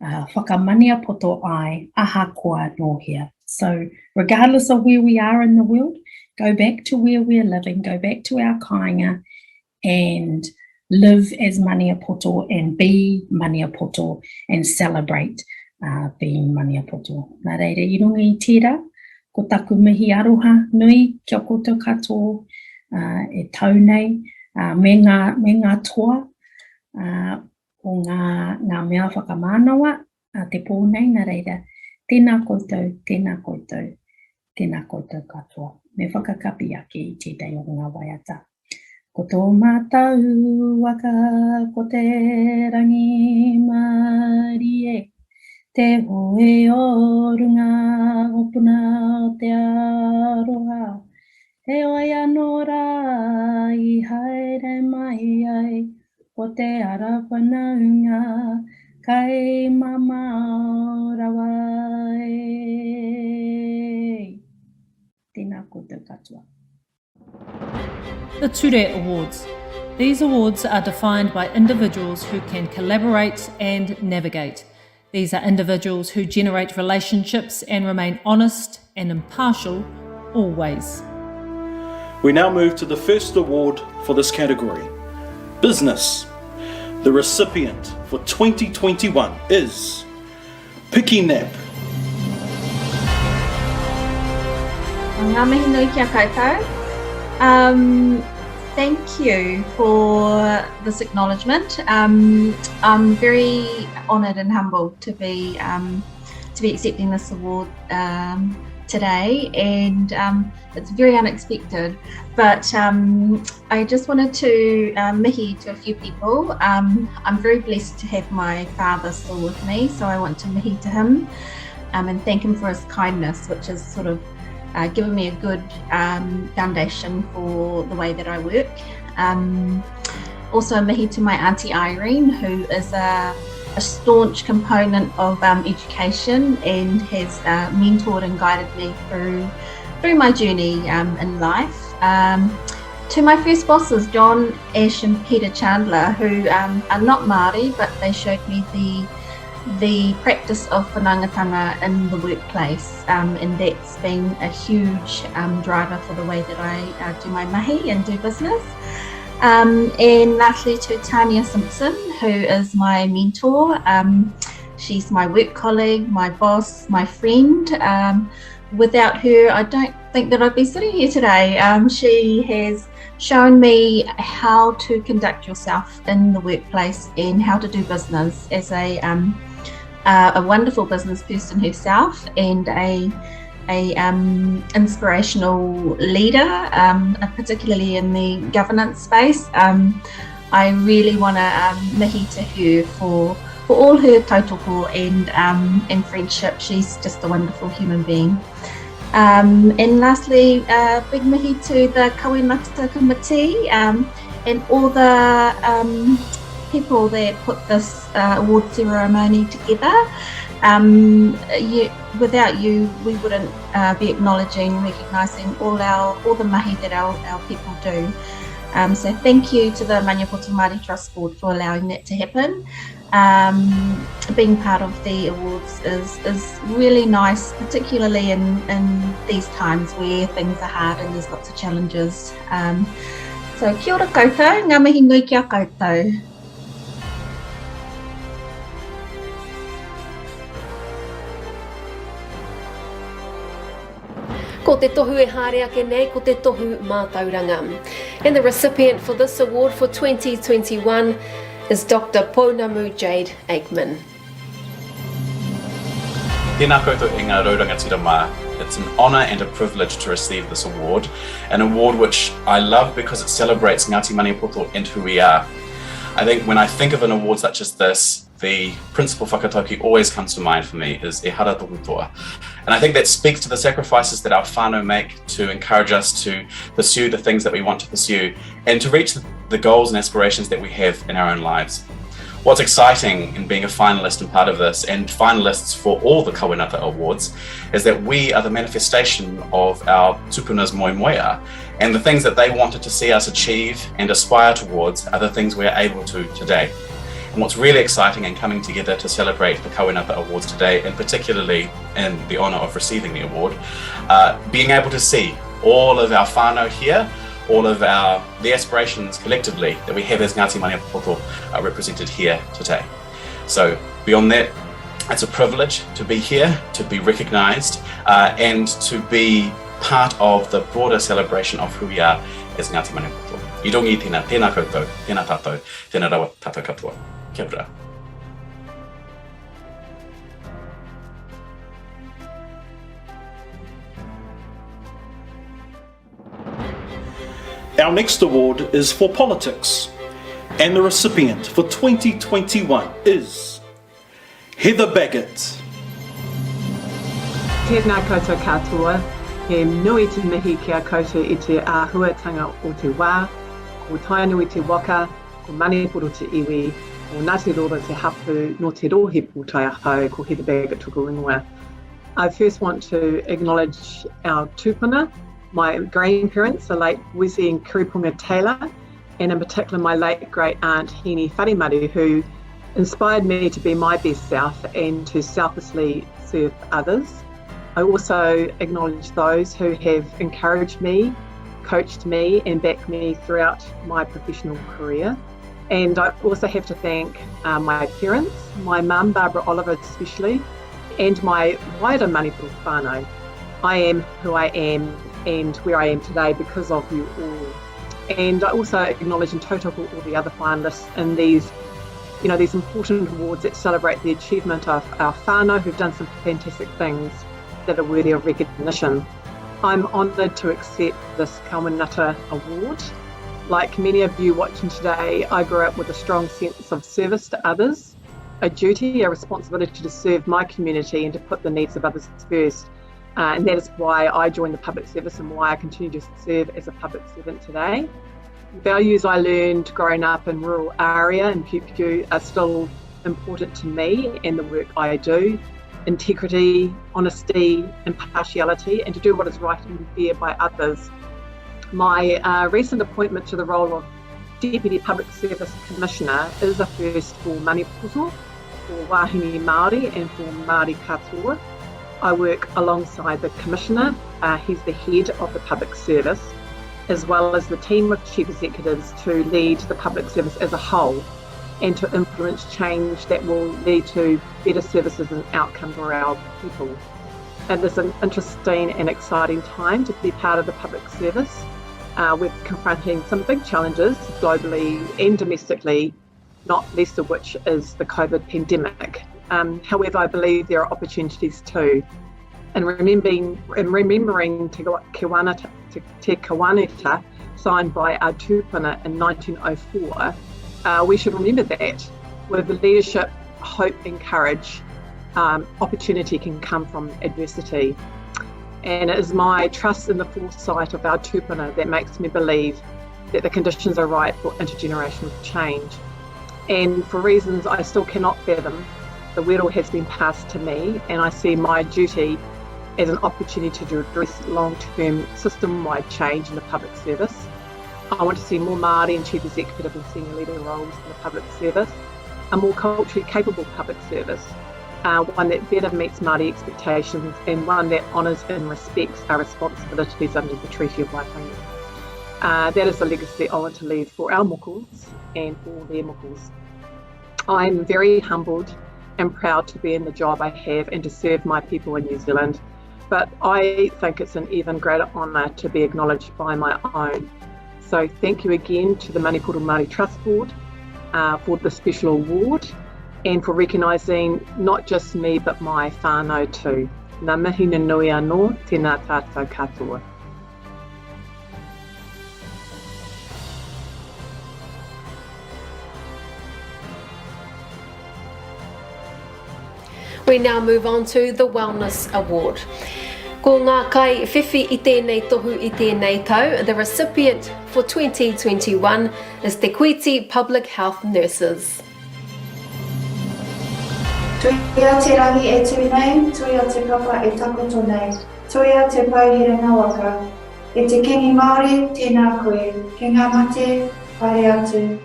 whakamaniapoto ai, ahakoa nōhia. So regardless of where we are in the world, go back to where we're living, go back to our kāinga and live as Maniapoto and be Maniapoto and celebrate being Maniapoto. Nā reira, I runga I tērā, ko taku mihi aroha nui kia koutou katoa e tau nei, me ngā toa o ngā mea whakamānawa te pō nei, nā reira, tēnā koutou, tēnā koutou, tēnā koutou katoa. Me whakakapi ake I tētai o ngā waiata. Ko tō mātau waka ko te rangi marie, te hoe o runga opuna o te aroha, e oi anō rā I haere mai ai, ko te ara whanaunga, kai mama rawa e. Tēnā koutou katoa. The Ture Awards. These awards are defined by individuals who can collaborate and navigate. These are individuals who generate relationships and remain honest and impartial always. We now move to the first award for this category, Business. The recipient for 2021 is Piki Nap. Ngā mihi nui kia koutou. Thank you for this acknowledgement. I'm very honoured and humbled to be accepting this award today, and it's very unexpected. But I just wanted to mihi to a few people. I'm very blessed to have my father still with me, so I want to mihi to him and thank him for his kindness, which has sort of given me a good foundation for the way that I work. Also mihi to my auntie Irene, who is a staunch component of education and has mentored and guided me through my journey in life. To my first bosses, John, Ash and Peter Chandler, who are not Māori, but they showed me the practice of whanaungatanga in the workplace, and that's been a huge driver for the way that I do my mahi and do business. And lastly to Tanya Simpson, who is my mentor. She's my work colleague, my boss, my friend. Without her, I don't think that I'd be sitting here today. She has shown me how to conduct yourself in the workplace and how to do business as a wonderful business person herself and a a inspirational leader, particularly in the governance space. I really want to mihi te hu for all her tautoko and friendship. She's just a wonderful human being. And lastly, big mihi to the Kawenata Committee and all the people that put this award ceremony together. Without you, we wouldn't be acknowledging, recognising all the mahi that our people do. So thank you to the Maniapoto Māori Trust Board for allowing that to happen. Being part of the awards is really nice, particularly in these times where things are hard and there's lots of challenges. So kia ora koutou, ngā mihi nui kia koutou. Ko te tohu e haere ake nei, ko te tohu mātauranga. And the recipient for this award for 2021 is Dr. Pounamu Jade Aikman. Tēnā koutou e ngā raurangatira mā. It's an honour and a privilege to receive this award, an award which I love because it celebrates Ngāti Maniapoto and who we are. I think when I think of an award such as this, the principal whakatauki always comes to mind for me is e hara toku toa. And I think that speaks to the sacrifices that our whānau make to encourage us to pursue the things that we want to pursue and to reach the goals and aspirations that we have in our own lives. What's exciting in being a finalist and part of this, and finalists for all the Kawenata Awards, is that we are the manifestation of our tupuna's moemoea, and the things that they wanted to see us achieve and aspire towards are the things we are able to today. And what's really exciting in coming together to celebrate the Kawenata Awards today, and particularly in the honour of receiving the award, being able to see all of our whānau here, all of the aspirations collectively that we have as Ngāti Maniapoto are represented here today. So beyond that, it's a privilege to be here, to be recognised, and to be part of the broader celebration of who we are as Ngāti Maniapoto. I rongi tēnā, tēnā koutou, tēnā tātou, tēnā rawa tātou katoa. Kia ora. Our next award is for politics, and the recipient for 2021 is Heather Baggett. Tēnā koutou katoa, he nui te mihi kia koutou i te āhuatanga o te wā, ko Tainui te waka, ko Maniapoto te iwi, ko Ngāti Rora te hapu, no te rohe pūtai ahau, ko Heather Baggett tuku ingoa. I first want to acknowledge our tupuna, my grandparents, the late Wizzy and Kuripunga Taylor, and in particular my late great aunt Hini Wharemaru, who inspired me to be my best self and to selflessly serve others. I also acknowledge those who have encouraged me, coached me and backed me throughout my professional career. And I also have to thank my parents, my mum Barbara Oliver especially, and my wider Maniapoto whānau. I am who I am and where I am today because of you all. And I also acknowledge and tautoko all the other finalists in these important awards that celebrate the achievement of our whānau who've done some fantastic things that are worthy of recognition. I'm honoured to accept this Kawenata Award. Like many of you watching today, I grew up with a strong sense of service to others, a duty, a responsibility to serve my community and to put the needs of others first. And that is why I joined the public service and why I continue to serve as a public servant today. Values I learned growing up in rural area in Pukepuke are still important to me and the work I do. Integrity, honesty, impartiality, and to do what is right and fair by others. My recent appointment to the role of Deputy Public Service Commissioner is a first for Maniapoto, for Wāhine Māori and for Māori katoa. I work alongside the Commissioner, he's the head of the public service, as well as the team of chief executives to lead the public service as a whole and to influence change that will lead to better services and outcomes for our people. And it's an interesting and exciting time to be part of the public service. We're confronting some big challenges globally and domestically, not least of which is the COVID pandemic. However, I believe there are opportunities too. and remembering Te Kawenata signed by our tūpuna in 1904, we should remember that with leadership, hope and courage, opportunity can come from adversity. And it is my trust in the foresight of our tūpuna that makes me believe that the conditions are right for intergenerational change. And for reasons I still cannot fathom, the wero has been passed to me, and I see my duty as an opportunity to address long-term system-wide change in the public service. I want to see more Māori in chief executive and senior leader roles in the public service, a more culturally capable public service, one that better meets Māori expectations and one that honours and respects our responsibilities under the Treaty of Waitangi. That is the legacy I want to leave for our mokos and for their mokos. I'm very humbled and proud to be in the job I have and to serve my people in New Zealand, but I think it's an even greater honour to be acknowledged by my own. So thank you again to the Maniapoto Māori Trust Board for the special award and for recognising not just me but my whānau too. Ngā mihi nui anō, tēnā tātou katoa. We now move on to the Wellness Award. Ko ngā kai whiwhi I tēnei tohu I tēnei tau, the recipient for 2021 is Te Kuiti Public Health Nurses. Tuia te rangi e tui nei, tuia te papa e takoto nei, tuia te pauhirenga waka. E te kingi Māori, tēnā koe, ke ngā mate, haere atu.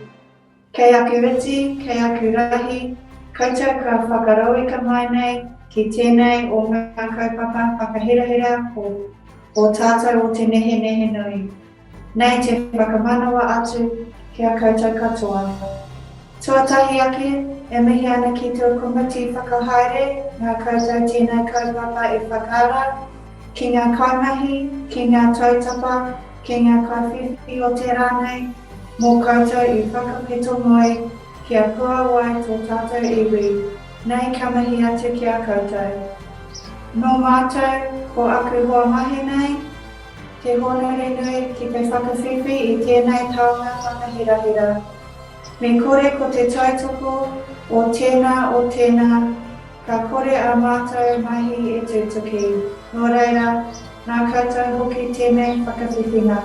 Kei aku riti, kei aku rahi, koutou ka whakarau ka mai nei, ki tēnei o ngā kaupapa whakahirahira o tātou o Te Nehenehenui. Nei te whakamanawa atu kia koutou katoa. Tuatahi ake, e mihi ana ki tō komiti whakahaere, ngā koutou tēnei kaupapa I whakara, ki ngā kaimahi, ki ngā tautapa, ki ngā kaiwhiwhi o te rānei, mō koutou I whakapeto mai, kia pua wai tō tātou iwi. Nei ka mihi atu kia koutou. Nō mātou, ko aku hoa mahi nei, te honore nui ki te whakawhiwhi I tēnei taonga whakahirahira. Me kore ko te tautoko o tēnā, ka kore a mātou mahi e tūtuki. Nō reira, nā koutou hoki tēnei whakawhiwhinga.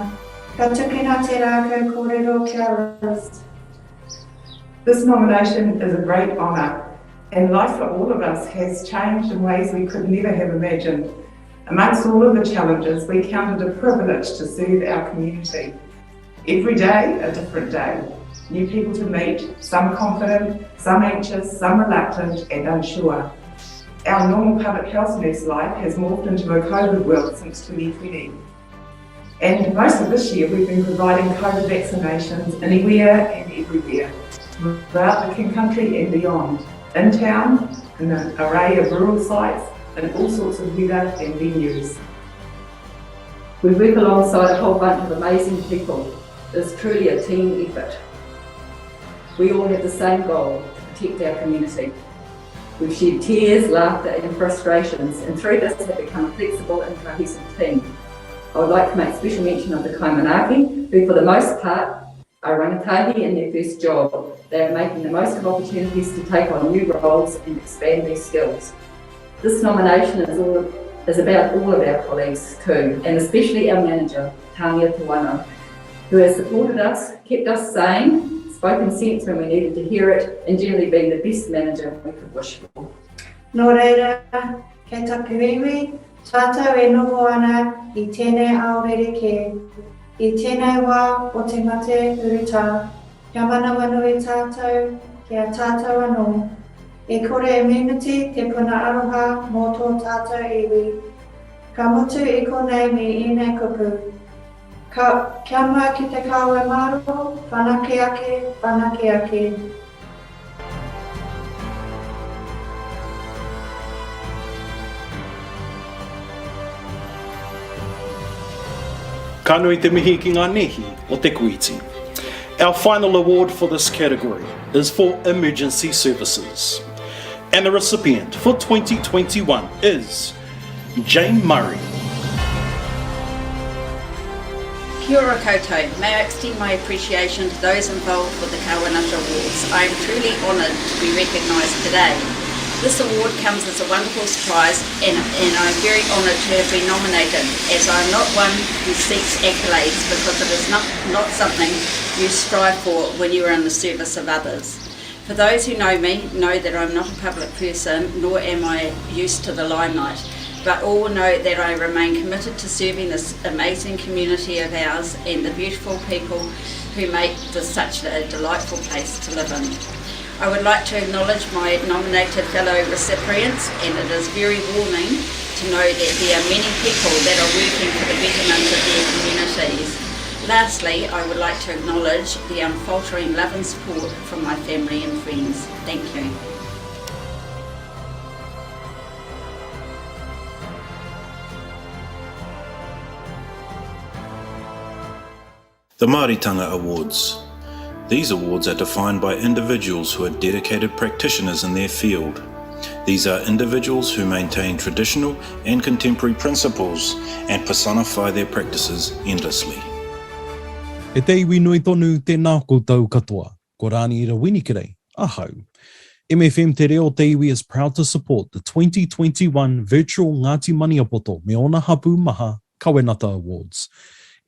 Ka tukina te rākau kōrero kia list. This nomination is a great honour, and life for all of us has changed in ways we could never have imagined. Amongst all of the challenges, we count it a privilege to serve our community. Every day, a different day. New people to meet, some confident, some anxious, some reluctant and unsure. Our normal public health nurse life has morphed into a COVID world since 2020. And most of this year, we've been providing COVID vaccinations anywhere and everywhere, throughout the King Country and beyond, in town, in an array of rural sites, and all sorts of weather and venues. We work alongside a whole bunch of amazing people. It's truly a team effort. We all have the same goal, to protect our community. We've shared tears, laughter and frustrations, and through this have become a flexible and cohesive team. I would like to make special mention of the Kaimanaki, who for the most part are rangatahi in their first job. They are making the most of opportunities to take on new roles and expand their skills. This nomination is about all of our colleagues too, and especially our manager, Tania Tawana, who has supported us, kept us sane, spoken sense when we needed to hear it, and generally been the best manager we could wish for. Nō reira, kei taku iwi, tātou e noho ana I tēnei aorereke. I tēnei wā o te mate uruta, kia manawa nui tātou, kia tātou anō. E kore immunity te puna aroha mō tō tātou iwi. Ka motu I konei me ēnei kupu. Kia mua ki te kawe maro, whanake ake, whanake ake. Ka nui te mihi ki ngā nehi o te kuiti. Our final award for this category is for emergency services. And the recipient for 2021 is Jane Murray. Kia ora koutou. May I extend my appreciation to those involved with the Kawenata Awards. I am truly honoured to be recognised today. This award comes as a wonderful surprise and I'm very honoured to have been nominated, as I am not one who seeks accolades because it is not something you strive for when you are in the service of others. For those who know me, know that I'm not a public person, nor am I used to the limelight, but all know that I remain committed to serving this amazing community of ours and the beautiful people who make this such a delightful place to live in. I would like to acknowledge my nominated fellow recipients, and it is very warming to know that there are many people that are working for the betterment of their communities. Lastly, I would like to acknowledge the unfaltering love and support from my family and friends. Thank you. The Māoritanga Awards. These awards are defined by individuals who are dedicated practitioners in their field. These are individuals who maintain traditional and contemporary principles and personify their practices endlessly. E te iwi nui tonu tēnā koutou katoa, ko rāni ira winikirei, ahau. MFM Te Reo Te Iwi is proud to support the 2021 virtual Ngāti Maniapoto Me Ona Hapu Maha Kawenata Awards.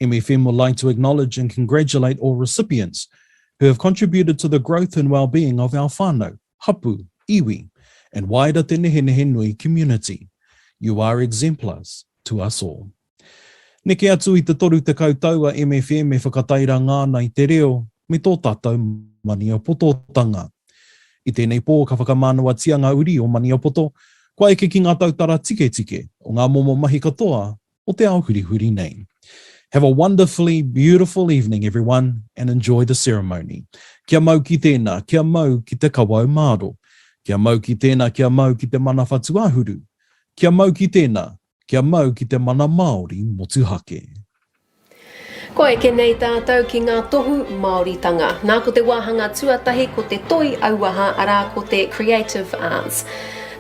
MFM would like to acknowledge and congratulate all recipients who have contributed to the growth and well-being of our whānau, hapu, iwi, and wider Te Nehenehenui community. You are exemplars to us all. Neke atu I te toru te kautau a MFM e whakataira ngānei te reo me tō tātou Maniapototanga. I tēnei pō ka whakamānua tia ngā uri o Maniapoto, kua eke ki ngā tautara tike o ngā momo mahi katoa o te ao huri nei. Have a wonderfully beautiful evening, everyone, and enjoy the ceremony. Kia mau ki tēnā, kia mau ki te kawau māro. Kia mau ki tēnā, kia mau ki te mana whatuahuru. Kia mau ki tēnā, kia mau ki te mana Māori motuhake. Ko eke nei tātou ki ngā tohu Māoritanga. Nā ko te wāhanga tuatahi ko te toi auaha arā ko te creative arts.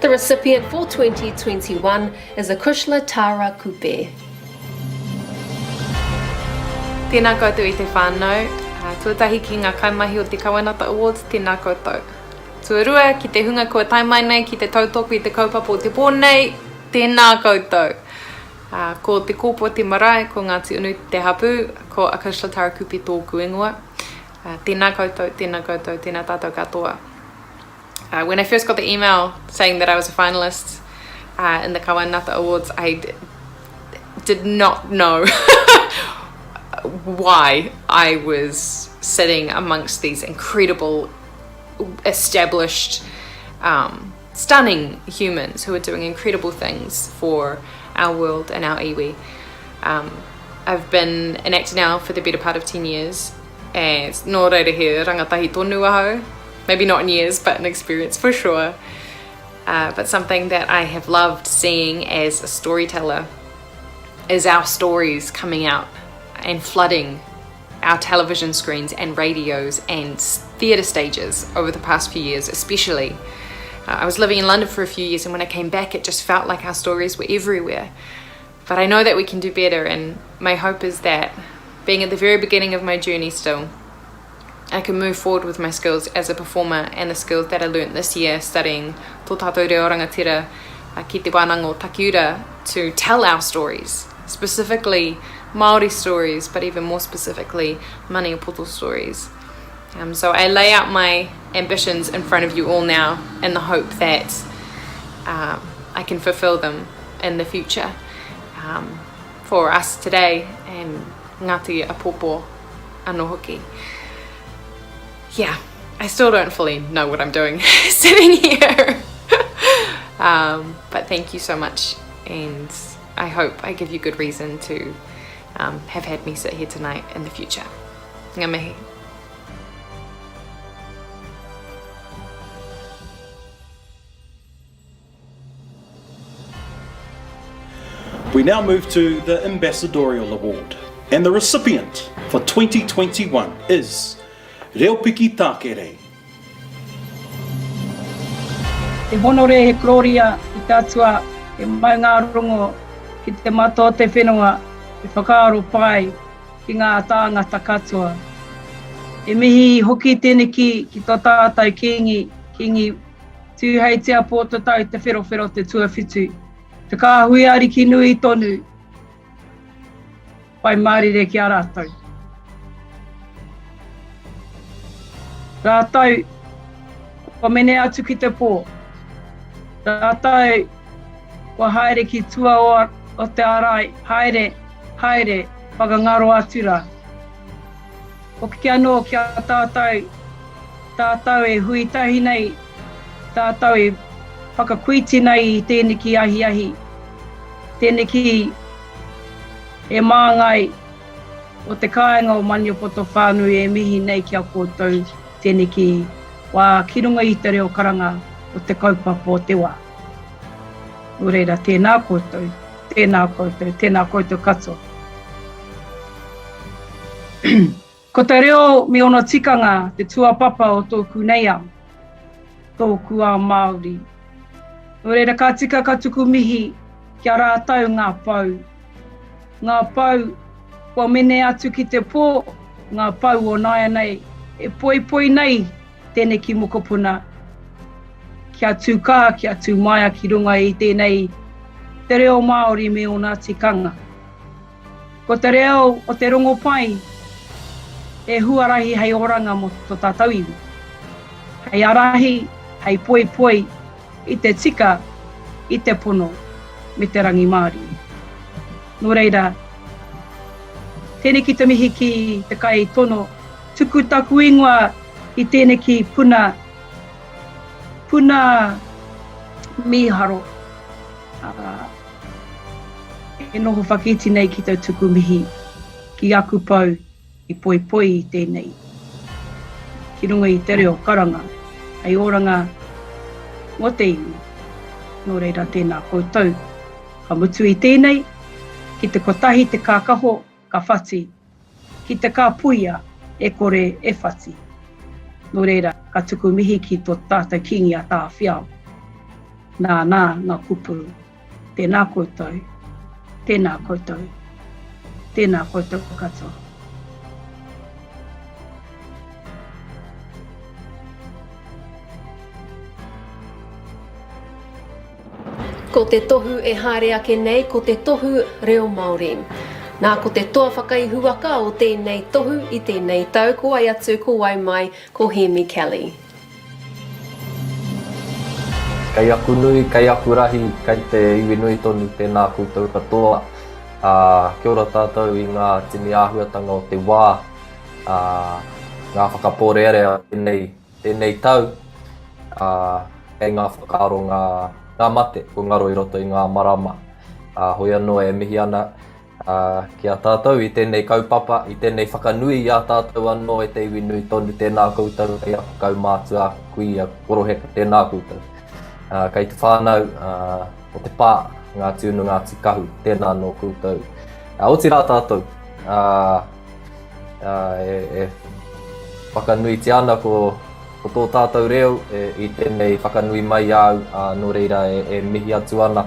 The recipient for 2021 is a Krishla Tara Kupe. Tēnā koutou I te whānau, tuatahi ki ngā kaimahi o te Kawenata Awards, tēnā koutou. Tuarua, ki te hunga kua taimai nei, ki te tautoku I te kaupapa o te pōnei, tēnā koutou. Ko te kōpua te marae, ko Ngāti Unu te hapu, ko a Krishla Tara Kupe tōku ingoa. Tēnā koutou, tēnā tātou katoa. When I first got the email saying that I was a finalist in the Kawenata Awards, I did not know why I was sitting amongst these incredible, established, stunning humans who are doing incredible things for our world and our iwi. I've been an actor now for the better part of 10 years, and nō reira he rangatahi tonu ahau, maybe not in years, but in experience for sure. But something that I have loved seeing as a storyteller is our stories coming out and flooding our television screens and radios and theatre stages over the past few years, especially. I was living in London for a few years, and when I came back it just felt like our stories were everywhere. But I know that we can do better, and my hope is that, being at the very beginning of my journey still, I can move forward with my skills as a performer and the skills that I learnt this year studying tō tātou reo rangatira ki te wānanga o Takiura to tell our stories, specifically Māori stories, but even more specifically Maniapoto stories. So I lay out my ambitions in front of you all now in the hope that I can fulfill them in the future for us today and Ngāti Apopo anō hoki. Yeah, I still don't fully know what I'm doing sitting here. But thank you so much, and I hope I give you good reason to have had me sit here tonight in the future. Ngā mihi. We now move to the Ambassadorial Award, and the recipient for 2021 is Reopiki Tākere. E honore e gloria I tātua e mai ngā rongo ki te mato te whenua e whakaaro pai ki ngā tāngata katoa. E mihi hoki tēne ki tō tātai kingi tūhei te apo tō tau te whero te tuawhitu. Te kāhui ariki nui tonu. Pai mārire ki a rātou. Rātou, ko mene atu ki te pō. Rātou, ko haere ki tua o te arai. Haere, whakangaro atu rā. Ko ki anō ki a tātou e huitahi nei, tātou e whakakuiti nei i tēne ki ahi. Tēne ki e māngai o te kāinga o Maniapoto whānui e mihi nei ki a koutou tēne ki wā ki runga i te reo karanga o te kaupapa o te wā. Nō reira, tēnā koutou katoa. Ko te reo me ona tikanga te tuapapa o tōku neiam, tōku a Māori. Nō reira, ka tika ka tuku mihi ki a rātau ngā pau. Ngā pau, kua mene atu ki te pō, ngā pau o naia nei, e poi nei tēne ki mokopuna. Kia tūkā, kia tūmaia ki runga i tēnei te reo Māori me ona tikanga. Ko te reo o te rongo pai, e huarahi hei oranga mo tō tātou iwi. Hei arahi, hei poi, i te tika, i te pono, me te rangi Māori. Nō reira, tēne ki te mihi ki te kai tono, tuku taku ingoa i tēne ki puna miharo. E noho whakiti nei ki tau tuku mihi, ki aku pau, i poi i tēnei. Ki runga i te reo karanga, hei oranga ngō te iwi. Nō reira tēnā koutou. Ka mutu i tēnei, ki te kotahi te kākaho, ka whati. Ki te kāpuia, e kore e whati. Nō reira, ka tuku mihi ki tō tātou kingi a tā whiau. Nā ngā kupuru. Tēnā koutou. Tēnā koutou. Tēnā koutou katoa. Ko te tohu e haere ake nei, ko te tohu reo Māori. Nā ko te toa whakaihuaka o tēnei tohu i tēnei tau, ko ai atu, ko ai mai, ko Hemi Kelly. Kai aku nui, kai aku rahi, kai te iwi nui tonu tēnā koutou katoa. Kia ora tātou i ngā tini āhuatanga o te wā. Ngā whakaporearea tēnei tau. Kei ngā whakaaro ngā mate, ko ngaro i roto i ngā marama. Hoi anō e mihi ana ki a tātou i tēnei kaupapa, i tēnei whakanui i a tātou anō e te iwi nui tonu tēnā koutou, kei aku kaumātu a kui a koroheka tēnā koutou. Kei te whānau o te pā, ngā tiunu, ngā tikahu, tēnā no koutou. O te rā tātou, e whakanui te ana ko tō tātou reo i tēnei whakanui mai au, nō reira e mihi atu ana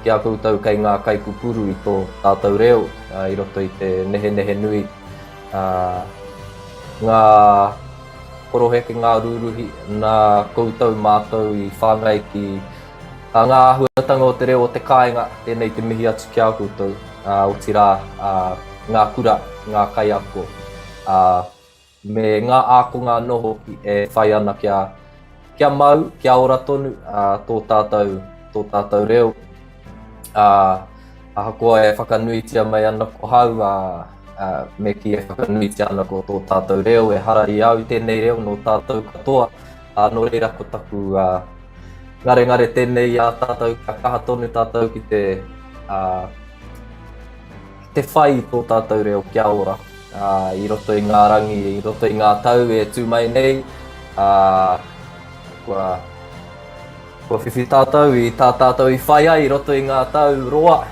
ki a koutou kei ngā kaipupuru i tō tātou reo, i roto i te Nehenehenui. Ngā koroheke, ngā ruruhi, ngā koutou mātou i whāngai ki ngā ahuatanga o te reo o te kāinga, tēnei te mihi atu ki a koutou. O te rā, ngā kura, ngā kai ako. Me ngā ākonga noho e whai ana kia mau, kia ora tonu tō tātou reo. Ahakoa e whakanuitia mai ana ko hau, me ki e whakanuitia ana ko tō tātou reo, e harari au i tēnei reo no tātou katoa. Nō reira ko taku ngare tēnei a tātou, ka kaha tonu tātou ki te whai tō tātou reo kia ora. I roto i ngā rangi, i roto i ngā tau e tū mai nei. Kua whiwhi tātou i tā tātou i whai ai, i roto i ngā tau roa.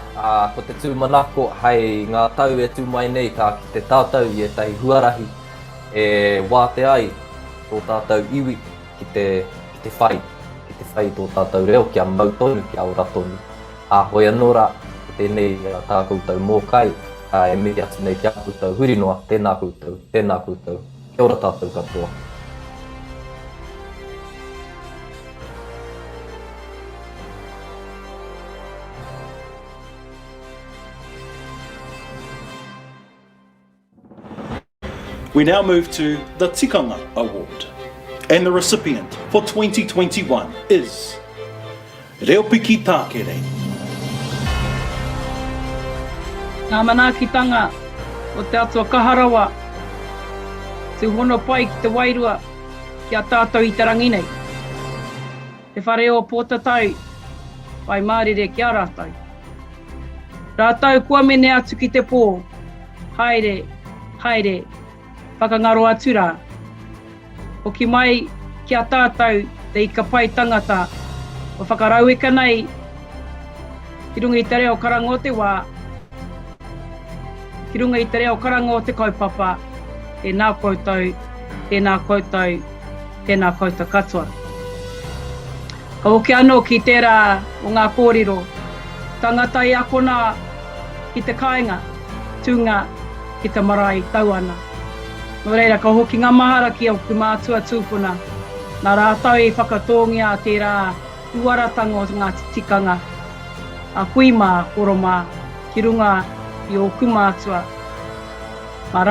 Ko te tūmanako, hei ngā tau e tū mai nei, ka ki te tātou i e tahi huarahi e wāte ai tō tātou iwi ki te whai tō tātou reo, kia mau tonu, kia ora tonu. hoi anō rā, tēnei tā koutou mō kai, e mihi atu nei kia koutou huri noa, tēnā koutou, tēnā koutou, kia ora tātou katoa. We now move to the Tikanga Award, and the recipient for 2021 is Reopiki Tākere. Ngā manaakitanga o te atua kaharawa, te hono pai ki te wairua ki a tātou i te rangi nei. Te whare o pōtatau, pai mārire ki a rātou. Rātou kua mene atu ki te pō, haere, haere, whakangaro atu rā. Hoki mai ki a tātou te ika pai tangata o whakarau eka nei ki runga i te reo karanga o te wā, ki runga i te reo karanga o te kaupapa, tēnā koutou, tēnā koutou, tēnā koutou katoa. Ka hoki anō ki tērā o ngā kōrero, tangata i akona ki te kāinga, tūnga ki te marae tauana. Nō reira, ka hoki ngā mahara ki au ki mātua tūpuna, nā rātau i whakatongia tērā uaratanga o ngā tikanga, a kui mā, koro mā, ki runga i o kumātua, mā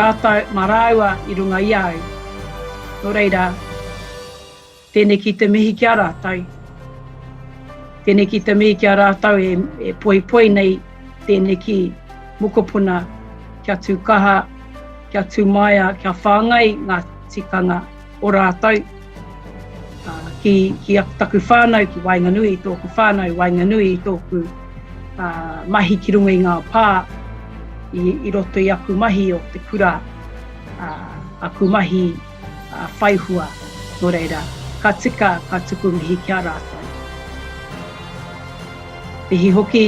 rāua i runga i au. Nō reira, tēnei ki te mihi ki a rātau. Tēnei ki te mihi ki a rātau e poi nei tēnei ki mukopuna, kia tūkaha, kia tūmaia, kia whāngai ngā tikanga o rātau. Ki taku whānau ki Wainganui, tōku whānau Wainganui, tōku mahi ki runga i ngā pā, i roto i aku mahi o te kura, aku mahi whaihua, nō reira, ka tika, ka tuku mihi ki a rātau. Pihi hoki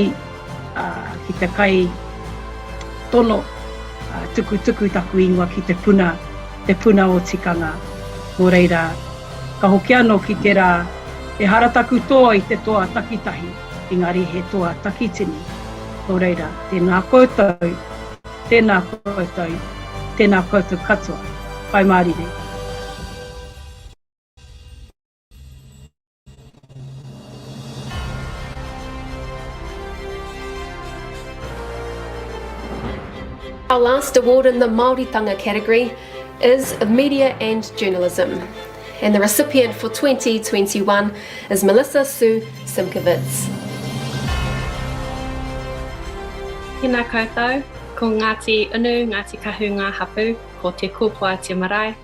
ki te kai tono, tuku taku ingoa ki te puna o tikanga, nō reira, ka hoki anō ki te rā, e harataku toa i te toa takitahi, engari he toa takitini. Nō reira, tēnā koutou, tēnā koutou, tēnā koutou katoa, pai mārire. Our last award in the Māoritanga category is Media and Journalism. And the recipient for 2021 is Melissa Sue Simkovitz. Tēnā koutou, ko Ngāti Inu, Ngāti Kahunga Hapu, ko te kōpua te marae,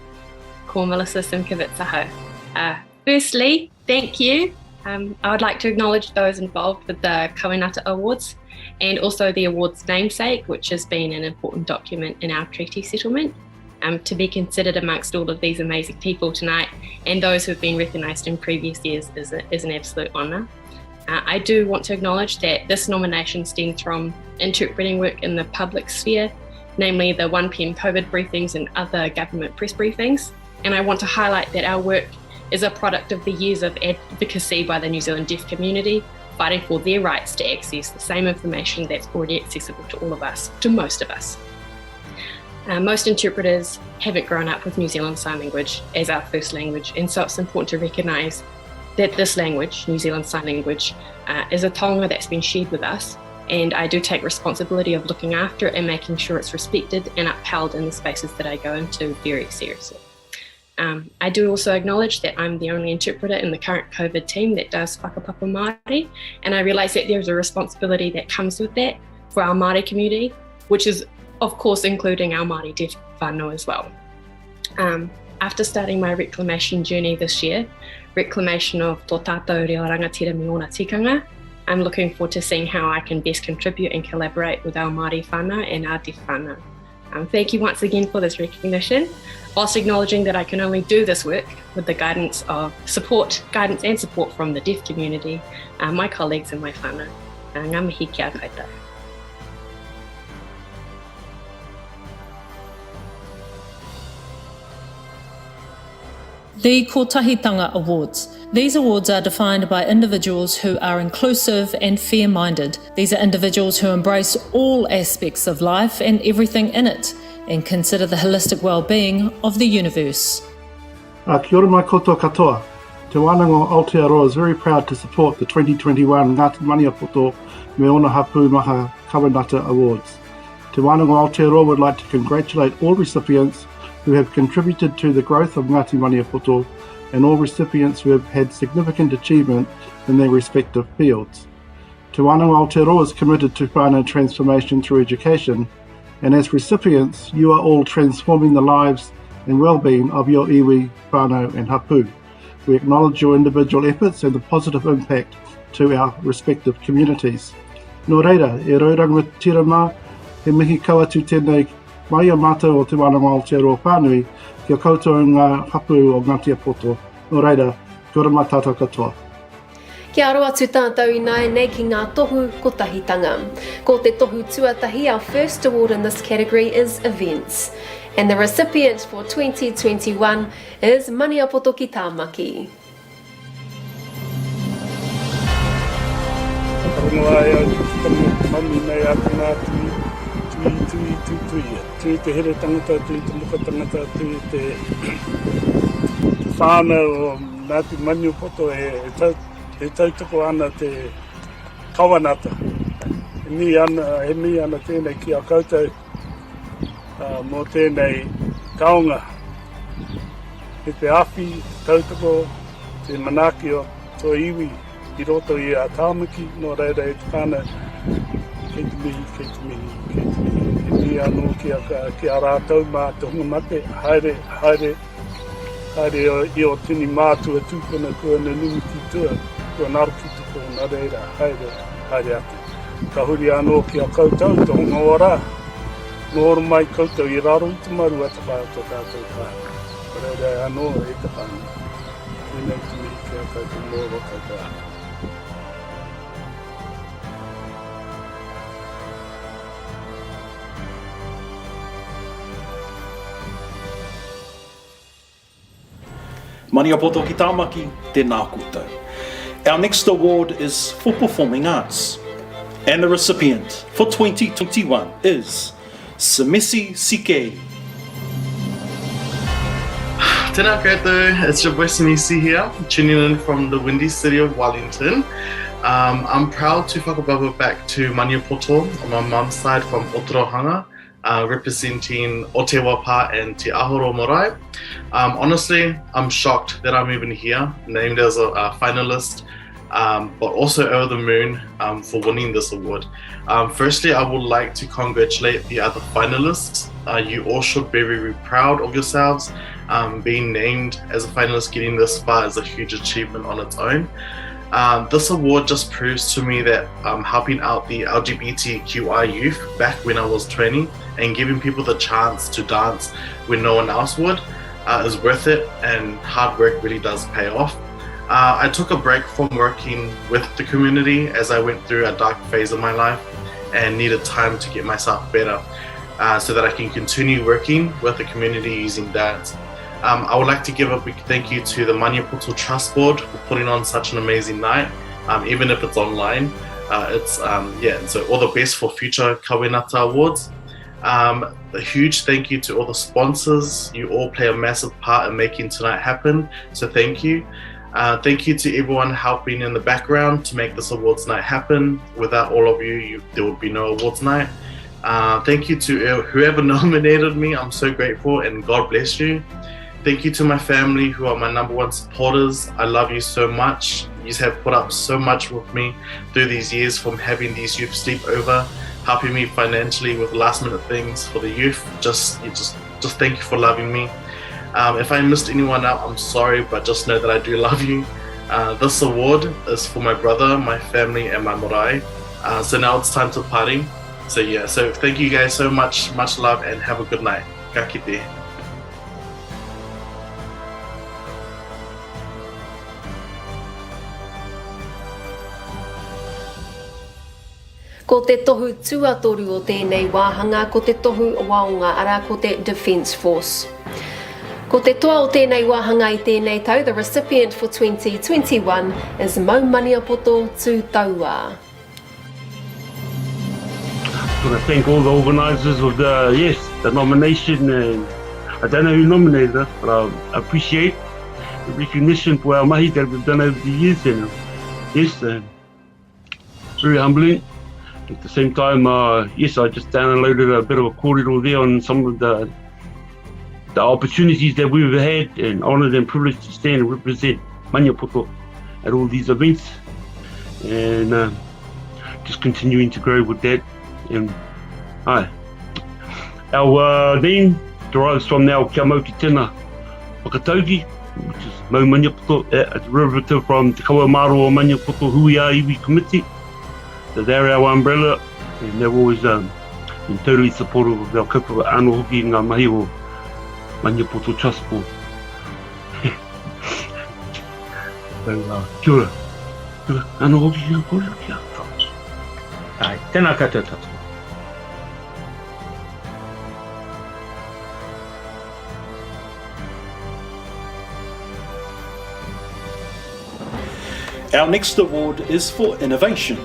ko Melissa Simkovitz aho. Firstly, thank you. I would like to acknowledge those involved with the Kawenata Awards and also the award's namesake, which has been an important document in our treaty settlement. To be considered amongst all of these amazing people tonight and those who have been recognised in previous years is an absolute honour. I do want to acknowledge that this nomination stems from interpreting work in the public sphere, namely the 1 PM COVID briefings and other government press briefings. And I want to highlight that our work is a product of the years of advocacy by the New Zealand deaf community, fighting for their rights to access the same information that's already accessible to all of us, to most of us. Most interpreters haven't grown up with New Zealand Sign Language as our first language, and so it's important to recognise that this language, New Zealand Sign Language, is a taonga that's been shared with us, and I do take responsibility of looking after it and making sure it's respected and upheld in the spaces that I go into very seriously. I do also acknowledge that I'm the only interpreter in the current COVID team that does whakapapa Māori, and I realise that there's a responsibility that comes with that for our Māori community, which is of course including our Māori deaf whānau as well. After starting my reclamation journey this year, reclamation of tō tātou reo rangatira me ona tikanga, I'm looking forward to seeing how I can best contribute and collaborate with our Māori whānau and our deaf whānau. Thank you once again for this recognition, whilst acknowledging that I can only do this work with the guidance and support from the deaf community, my colleagues and my whānau. Ngā mihi kia koutou. The Kotahitanga Awards. These awards are defined by individuals who are inclusive and fair-minded. These are individuals who embrace all aspects of life and everything in it, and consider the holistic well-being of the universe. Kia ora mai koutou katoa. Te Wānanga o Aotearoa is very proud to support the 2021 Ngāti Maniapoto Me Ona Hapu Maha Kawenata Awards. Te Wānanga o Aotearoa would like to congratulate all recipients who have contributed to the growth of Ngāti Maniapoto and all recipients who have had significant achievement in their respective fields. Te Wānanga o Aotearoa is committed to whānau transformation through education, and as recipients, you are all transforming the lives and well-being of your iwi, whānau and hapu. We acknowledge your individual efforts and the positive impact to our respective communities. Nō reira, e rauranga tirama, he mihi kaua tu tēnei mai a mātou o Te Wānanga o Aotearoa whānui, kia koutou ngā hapu o Ngāti Maniapoto. Nō reira, kia ora mai tātou katoa. Kia aro atu tātou i nai nei ki ngā tohu kotahitanga. Ko te tohu tuatahi, our first award in this category is events. And the recipient for 2021 is Maniapoto ki Tāmaki. Tui te here tangata, tui te muka tangata, tui te whānau o Ngāti Maniapoto e tautoko ana te kawanata. He mi ana tēnei ki a koutou mō tēnei taonga. He te awhi, tautoko, te manaki o tō iwi i roto i a Tāmaki, nō reira e te whānau. Kei te mihi. Ni anō ki a rātou mā te hunga mate, haere i o tini mātua tūpuna kua na nungi ki tua, kua naru ki tuko nā reira, haere atu. Ka huri anō ki a koutou, te hunga ora, nō ora mai koutou i raro i te maru ata pātou tātou kāna. Ka reira anō e te whānau. Tēnei te mihi ki a koutou mō roto tātou. Maniapoto ki Tāmaki, tēnā koutou. Our next award is for performing arts. And the recipient for 2021 is Samisi Sikei. Tēnā koutou, it's your boy Samisi here, tuning in from the windy city of Wellington. I'm proud to whakababa back to Maniapoto on my mum's side from Otorohanga, representing Otewapa and Te Ahoro Marae. Honestly, I'm shocked that I'm even here, named as a finalist, but also over the moon for winning this award. Firstly, I would like to congratulate the other finalists. You all should be very proud of yourselves. Being named as a finalist, getting this far is a huge achievement on its own. This award just proves to me that helping out the LGBTQI youth back when I was 20 and giving people the chance to dance when no one else would is worth it, and hard work really does pay off. I took a break from working with the community as I went through a dark phase of my life and needed time to get myself better so that I can continue working with the community using dance. I would like to give a big thank you to the Maniapoto Trust Board for putting on such an amazing night, even if it's online. And so all the best for future Kawenata Awards. A huge thank you to all the sponsors. You all play a massive part in making tonight happen, so thank you. Thank you to everyone helping in the background to make this awards night happen. Without all of you, there would be no awards night. Thank you to whoever nominated me. I'm so grateful, and God bless you. Thank you to my family who are my #1 supporters. I love you so much. You have put up so much with me through these years, from having these youth sleep over, helping me financially with last minute things for the youth. Just thank you for loving me. If I missed anyone out, I'm sorry, but just know that I do love you. This award is for my brother, my family, and my marae. So now it's time to party. So thank you guys so much. Much love, and have a good night. Ka kite. Ko te tohu tuatoru o tēnei wāhanga, ko te tohu waonga ara ko te Defence Force. Ko te toa o tēnei wāhanga I tēnei tau, the recipient for 2021 is Mau Maniapoto Tū Taua. I want to thank all the organisers of the nomination, and I don't know who nominated us, but I appreciate the recognition for our mahi that we've done over the years, and yes, very humbling. At the same time, yes, I just downloaded a bit of a kōrero there on some of the opportunities that we've had, and honoured and privileged to stand and represent Maniapoto at all these events, and just continuing to grow with that. And our name derives from our kia mau ki tēnā whakatauki, which is Mau Maniapoto, a derivative from Te Kawamaro o Maniapoto Hui a Iwi Committee. So they're our umbrella, and they've always been totally supportive of our kaupapa anō hoki ngā mahi o Maniapoto Trust Board. So, kia ora. Kia ora. Anō hoki ngā kōrero kia. Ai, tēnā koutou tatu. Our next award is for innovation,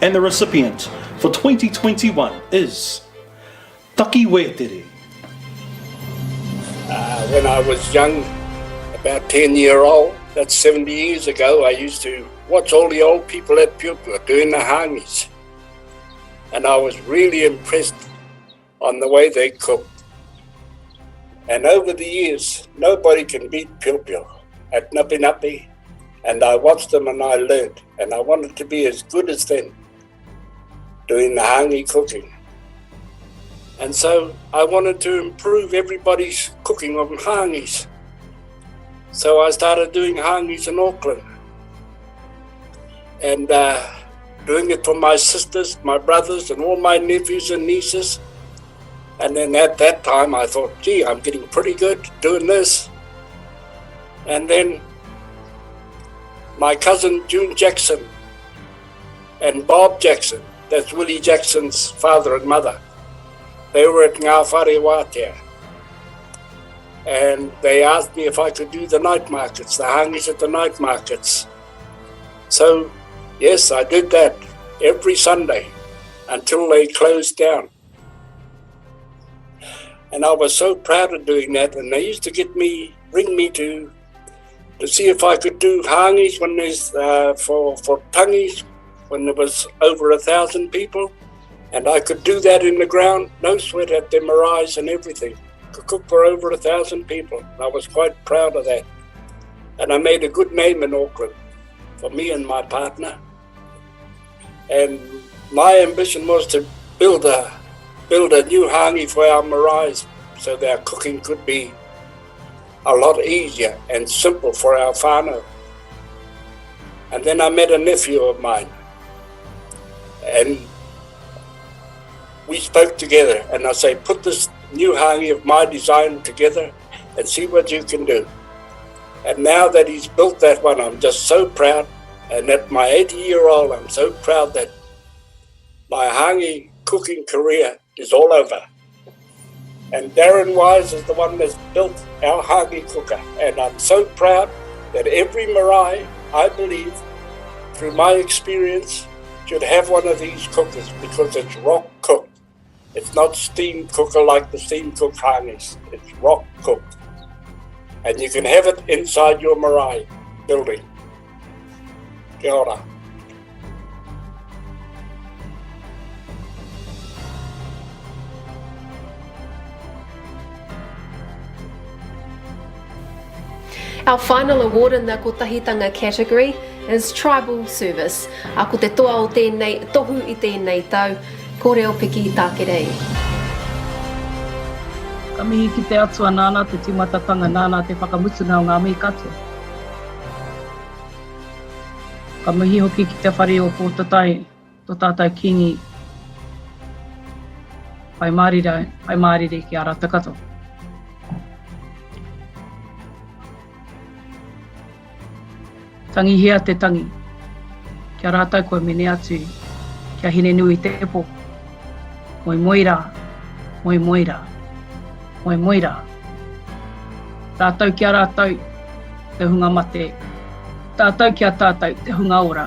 and the recipient for 2021 is Taki Wetere. When I was young, about 10-year-old, that's 70 years ago, I used to watch all the old people at Piopua doing the hangis. And I was really impressed on the way they cooked. And over the years, nobody can beat Piopua at Napi Napi. And I watched them and I learned. And I wanted to be as good as them doing the hangi cooking. And so I wanted to improve everybody's cooking of hangis. So I started doing hangis in Auckland. And doing it for my sisters, my brothers, and all my nephews and nieces. And then at that time I thought, gee, I'm getting pretty good doing this. And then my cousin June Jackson and Bob Jackson, that's Willie Jackson's father and mother, they were at Ngā Whare Wātea. And they asked me if I could do the night markets, the hangis at the night markets. So, yes, I did that every Sunday until they closed down. And I was so proud of doing that, and they used to bring me to see if I could do hangis when there's for tangis when there was over 1,000 people, and I could do that in the ground, no sweat at their maraes and everything. Could cook for over 1,000 people, and I was quite proud of that. And I made a good name in Auckland for me and my partner. And my ambition was to build a new hangi for our maraes so that our cooking could be a lot easier and simple for our whānau. And then I met a nephew of mine, and we spoke together, and I say, put this new hangi of my design together and see what you can do. And now that he's built that one, I'm just so proud. And at my 80-year-old, I'm so proud that my hangi cooking career is all over. And Darren Wise is the one that's built our hangi cooker. And I'm so proud that every marae, I believe, through my experience, should have one of these cookers because it's rock cooked. It's not steam cooker like the steam cooked hangis. It's rock cooked. And you can have it inside your marae building. Kia ora. Our final award in the kotahitanga category is Tribal Service. A ko te toa o tēnei, tohu I tēnei tau, ko reo piki I tāke rei. Ka mihi ki te atua nāna, te timatatanga nāna, te whakamutuna o ngā mihi katoa. Ka mihi hoki ki te whare o ko tō tātai kingi. Pai mārire ki ara takato. Tangi hea te tangi. Kia rātai koe mene atu. Kia hine nui te po. Moi moira. Moi moira. Moi moira. Tātou ki a rātou te hunga mate. Tātou ki a tātou te hunga ora.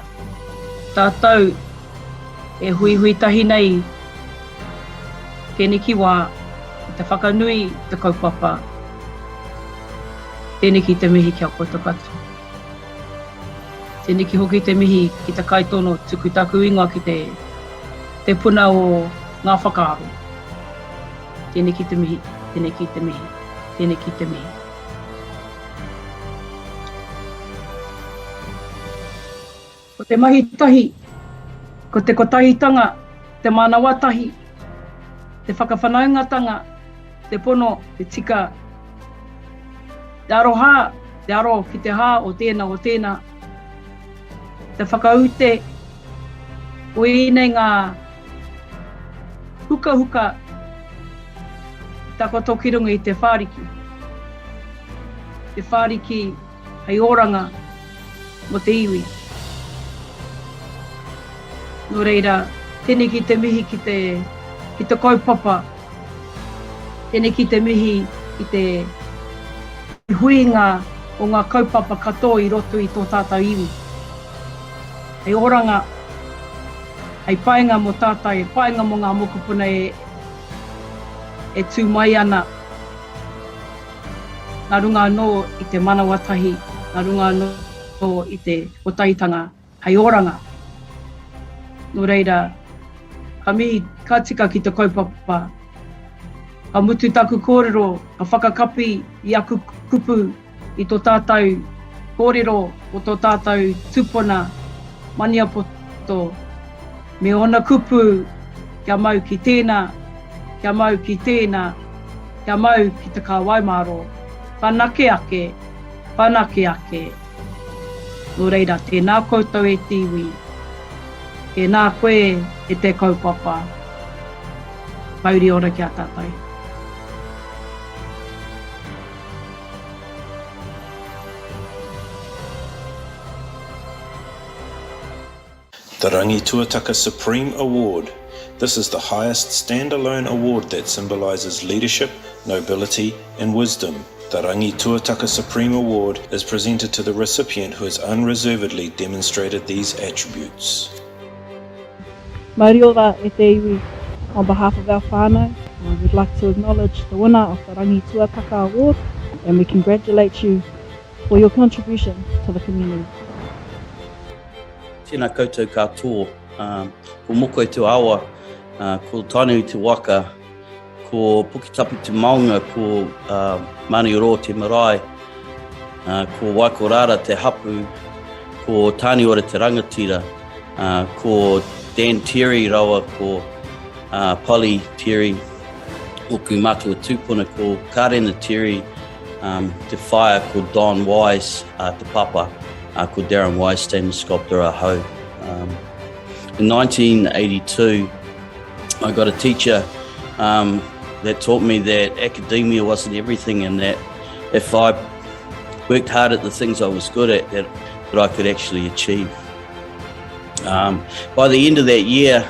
Tātou e hui hui tahi nei ke niki wā i te whakanui te kaupapa. Tēnei ki te mihi kia koutou katoa. Tēnei ki hoki te mihi ki te kaitono tuku taku ingoa ki te puna o ngā whakaaro. Tēnei ki te mihi, tēnei ki te mihi, tēnei ki te mihi. Ko te mahi tahi, ko te kotahitanga, te manawa tahi, te whakawhanaungatanga, te pono, te tika. Te aro ki te hā o tēnā. Te whakaute o inei ngā huka tako tokirunga i te whāriki. Te whāriki hei oranga mo te iwi. Nō reira, tēnei ki te mihi ki te kaupapa. Tēnei ki te mihi ki te huinga o ngā kaupapa katoa i roto i tō tātou iwi. Hei oranga, hei paenga mo tātai, hei paenga mo ngā mokopuna e tū mai ana. Nā runga anō i te manawatahi, nā runga anō i te kotahitanga, hei oranga. Nō reira, ka mihi ka tika ki te kaupapa. Ka mutu taku kōrero, ka whakakapi i aku kupu i tō tātou kōrero o tō tātou tūpuna Maniapoto. Me ona kupu, kia mau ki tēnā, kia mau ki tēnā, kia mau ki te kāwaimaro. Whanake ake. Nō reira, tēnā koutou e tiwi. Tēnā koe e te kaupapa. Mauri ora ki a tātou. The Rangi Tuataka Supreme Award. This is the highest standalone award that symbolises leadership, nobility and wisdom. The Rangi Tuataka Supreme Award is presented to the recipient who has unreservedly demonstrated these attributes. Mauri ora e te iwi. On behalf of our whānau, we'd like to acknowledge the winner of the Rangi Tuataka Award and we congratulate you for your contribution to the community. Tēnā koutou katoa, ko moko i te awa, ko tānu i te waka, ko pukitapu te maunga, ko mani oro te marae, ko waikorara te hapu, ko tāni ora te rangatira, ko Dan Terry rawa, ko Polly Terry, oku matua tūpuna, ko Karena Terry, te whaia ko Don Wise, te papa, ko Darren Wise, Stainless Sculptor Aho. In 1982, I got a teacher that taught me that academia wasn't everything and that if I worked hard at the things I was good at, that I could actually achieve. By the end of that year,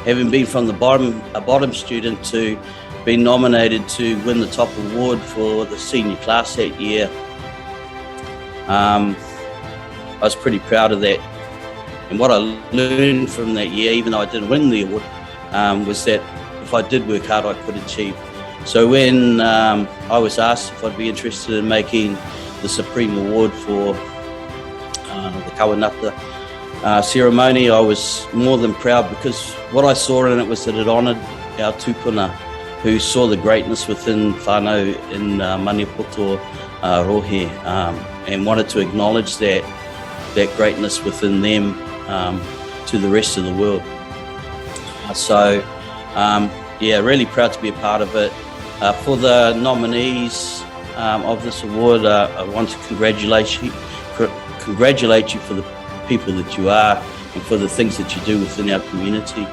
having been from a bottom student to being nominated to win the top award for the senior class that year, I was pretty proud of that. And what I learned from that year, even though I didn't win the award, was that if I did work hard, I could achieve. So when I was asked if I'd be interested in making the Supreme Award for the Kawenata ceremony, I was more than proud because what I saw in it was that it honoured our tūpuna who saw the greatness within whānau in Maniapoto rohe and wanted to acknowledge that greatness within them to the rest of the world. Yeah, really proud to be a part of it. For the nominees of this award, I want to congratulate you for the people that you are and for the things that you do within our community.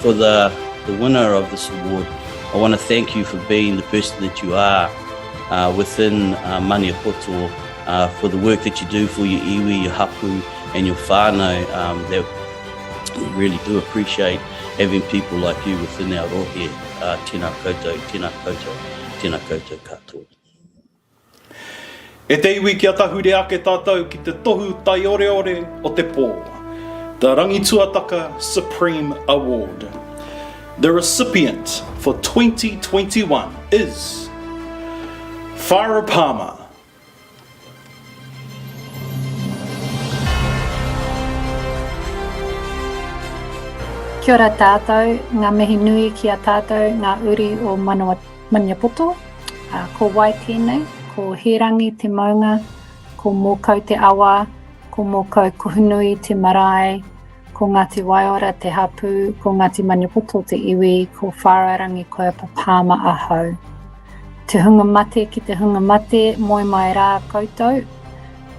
For the winner of this award, I want to thank you for being the person that you are within Maniapoto, for the work that you do for your iwi, your hapu and your whānau. That we really do appreciate having people like you within our rohe. Tēnā koutou, tēnā koutou, tēnā koutou katoa. E te iwi ki a tahure ake tātou ki te tohu tai ore ore o te pō. The Rangituataka Supreme Award. The recipient for 2021 is Farah Palmer. Kia ora tātou, ngā mihi nui ki a tātou, ngā uri o Maniapoto. Ko wai tēnei, ko Herangi te maunga, ko mōkau te awa, ko mōkau kuhunui te marae, ko Ngāti Waiora te hapu, ko Ngāti Maniapoto te iwi, ko whārangi koe papāma ahau. Te hunga mate ki te hunga mate, moi mai rā koutou.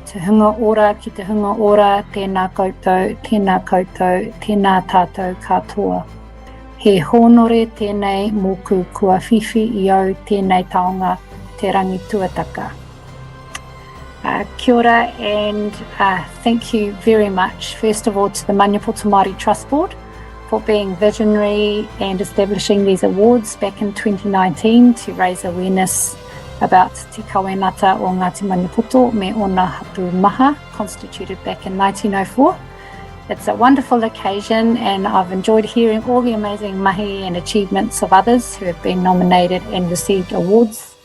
Te hunga ora ki te hunga ora, tēnā koutou, tēnā tātou katoa. He honore tēnei mōku kua whiwhi i au tēnei taonga te rangi tuataka. Kia ora and thank you very much, first of all, to the Maniapoto Māori Trust Board for being visionary and establishing these awards back in 2019 to raise awareness about Te Kawenata o Ngāti Maniapoto me ona hapu maha, constituted back in 1904. It's a wonderful occasion and I've enjoyed hearing all the amazing mahi and achievements of others who have been nominated and received awards,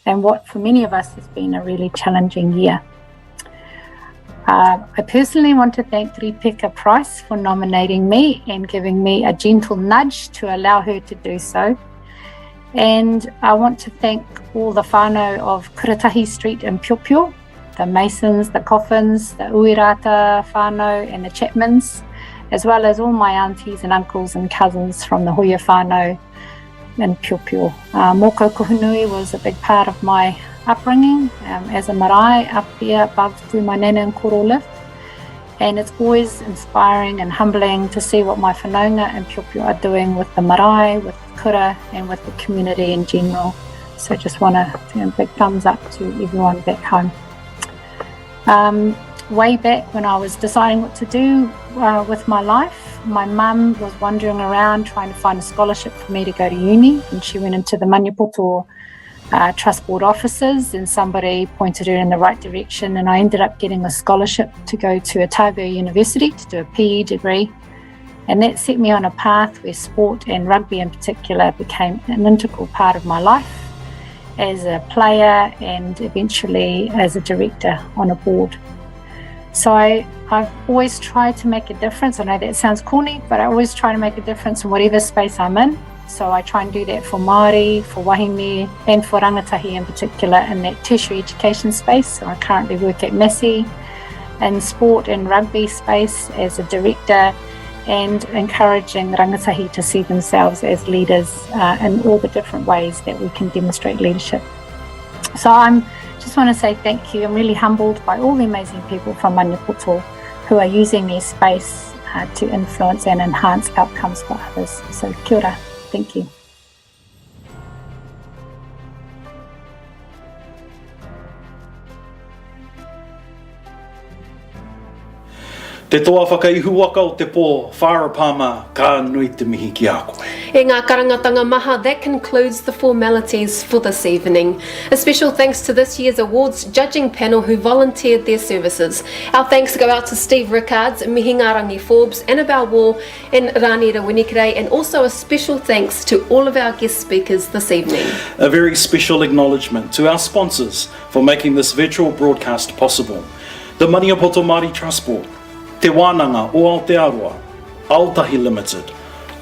and what for many of us has been a really challenging year. I personally want to thank Ripeka Price for nominating me and giving me a gentle nudge to allow her to do so. And I want to thank all the whānau of Kuratahi Street in Piopio, the Masons, the Coffins, the Uirata whānau and the Chapmans, as well as all my aunties and uncles and cousins from the Hoia whānau in Piopio. Mōkau kuhunui was a big part of my upbringing as a marae up there above Pumanana and Koro live. And it's always inspiring and humbling to see what my whanaunga and Piopio are doing with the marae, with kura and with the community in general. So just want to give a big thumbs up to everyone back home. Way back when I was deciding what to do with my life, my mum was wandering around trying to find a scholarship for me to go to uni, and she went into the Maniapoto Trust Board offices and somebody pointed her in the right direction, and I ended up getting a scholarship to go to Otago University to do a PE degree, and that set me on a path where sport and rugby in particular became an integral part of my life as a player and eventually as a director on a board. So I've always tried to make a difference. I know that sounds corny, but I always try to make a difference in whatever space I'm in. So I try and do that for Māori, for wahine, and for rangatahi in particular in that tertiary education space. So I currently work at Massey in sport and rugby space as a director, and encouraging rangatahi to see themselves as leaders in all the different ways that we can demonstrate leadership. So I just want to say thank you. I'm really humbled by all the amazing people from Maniapoto who are using their space to influence and enhance outcomes for others. So kia ora. Thank you. Te toa whakaihu waka o te pō, Farah Palmer, ka nui te mihi ki a koe. E ngā karangatanga maha, that concludes the formalities for this evening. A special thanks to this year's awards judging panel who volunteered their services. Our thanks go out to Steve Rickards, Mihingarangi Forbes, Annabelle Wall and Rānira Winikirei, and also a special thanks to all of our guest speakers this evening. A very special acknowledgement to our sponsors for making this virtual broadcast possible. The Maniapoto Māori Trust Board, Te Wānanga o Aotearoa, Aotahi Limited,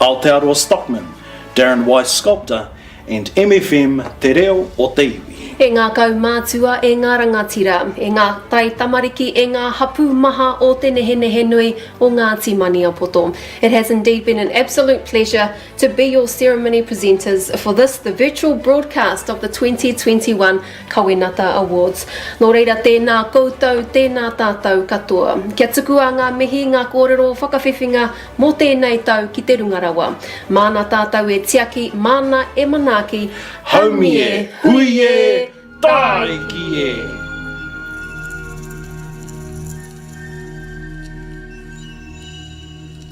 Aotearoa Stockman, Darren Weiss Sculptor, and MFM Te Reo o Te Iwi. E ngā kaumātua, e ngā rangatira, e ngā tai tamariki, e ngā hapu maha o Te Nehenehenui o Ngāti Maniapoto. It has indeed been an absolute pleasure to be your ceremony presenters for this, the virtual broadcast of the 2021 Kawenata Awards. Nō reira, tēnā koutou, tēnā tātou katoa. Kia tuku a ngā mihi, ngā kōrero, whakawhiwhinga mō tēnei tau ki te rungarawa. Māna tātou e tiaki, māna e manaaki, haumi e, hui e, tai ki e.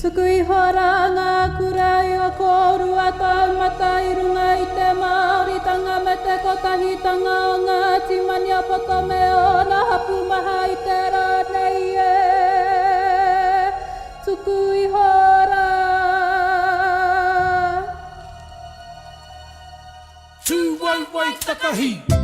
Tuku I hora ngā kura I o kōrua taumata I runga I te Māoritanga me te kotahitanga o Ngāti Maniapoto me o whakahi.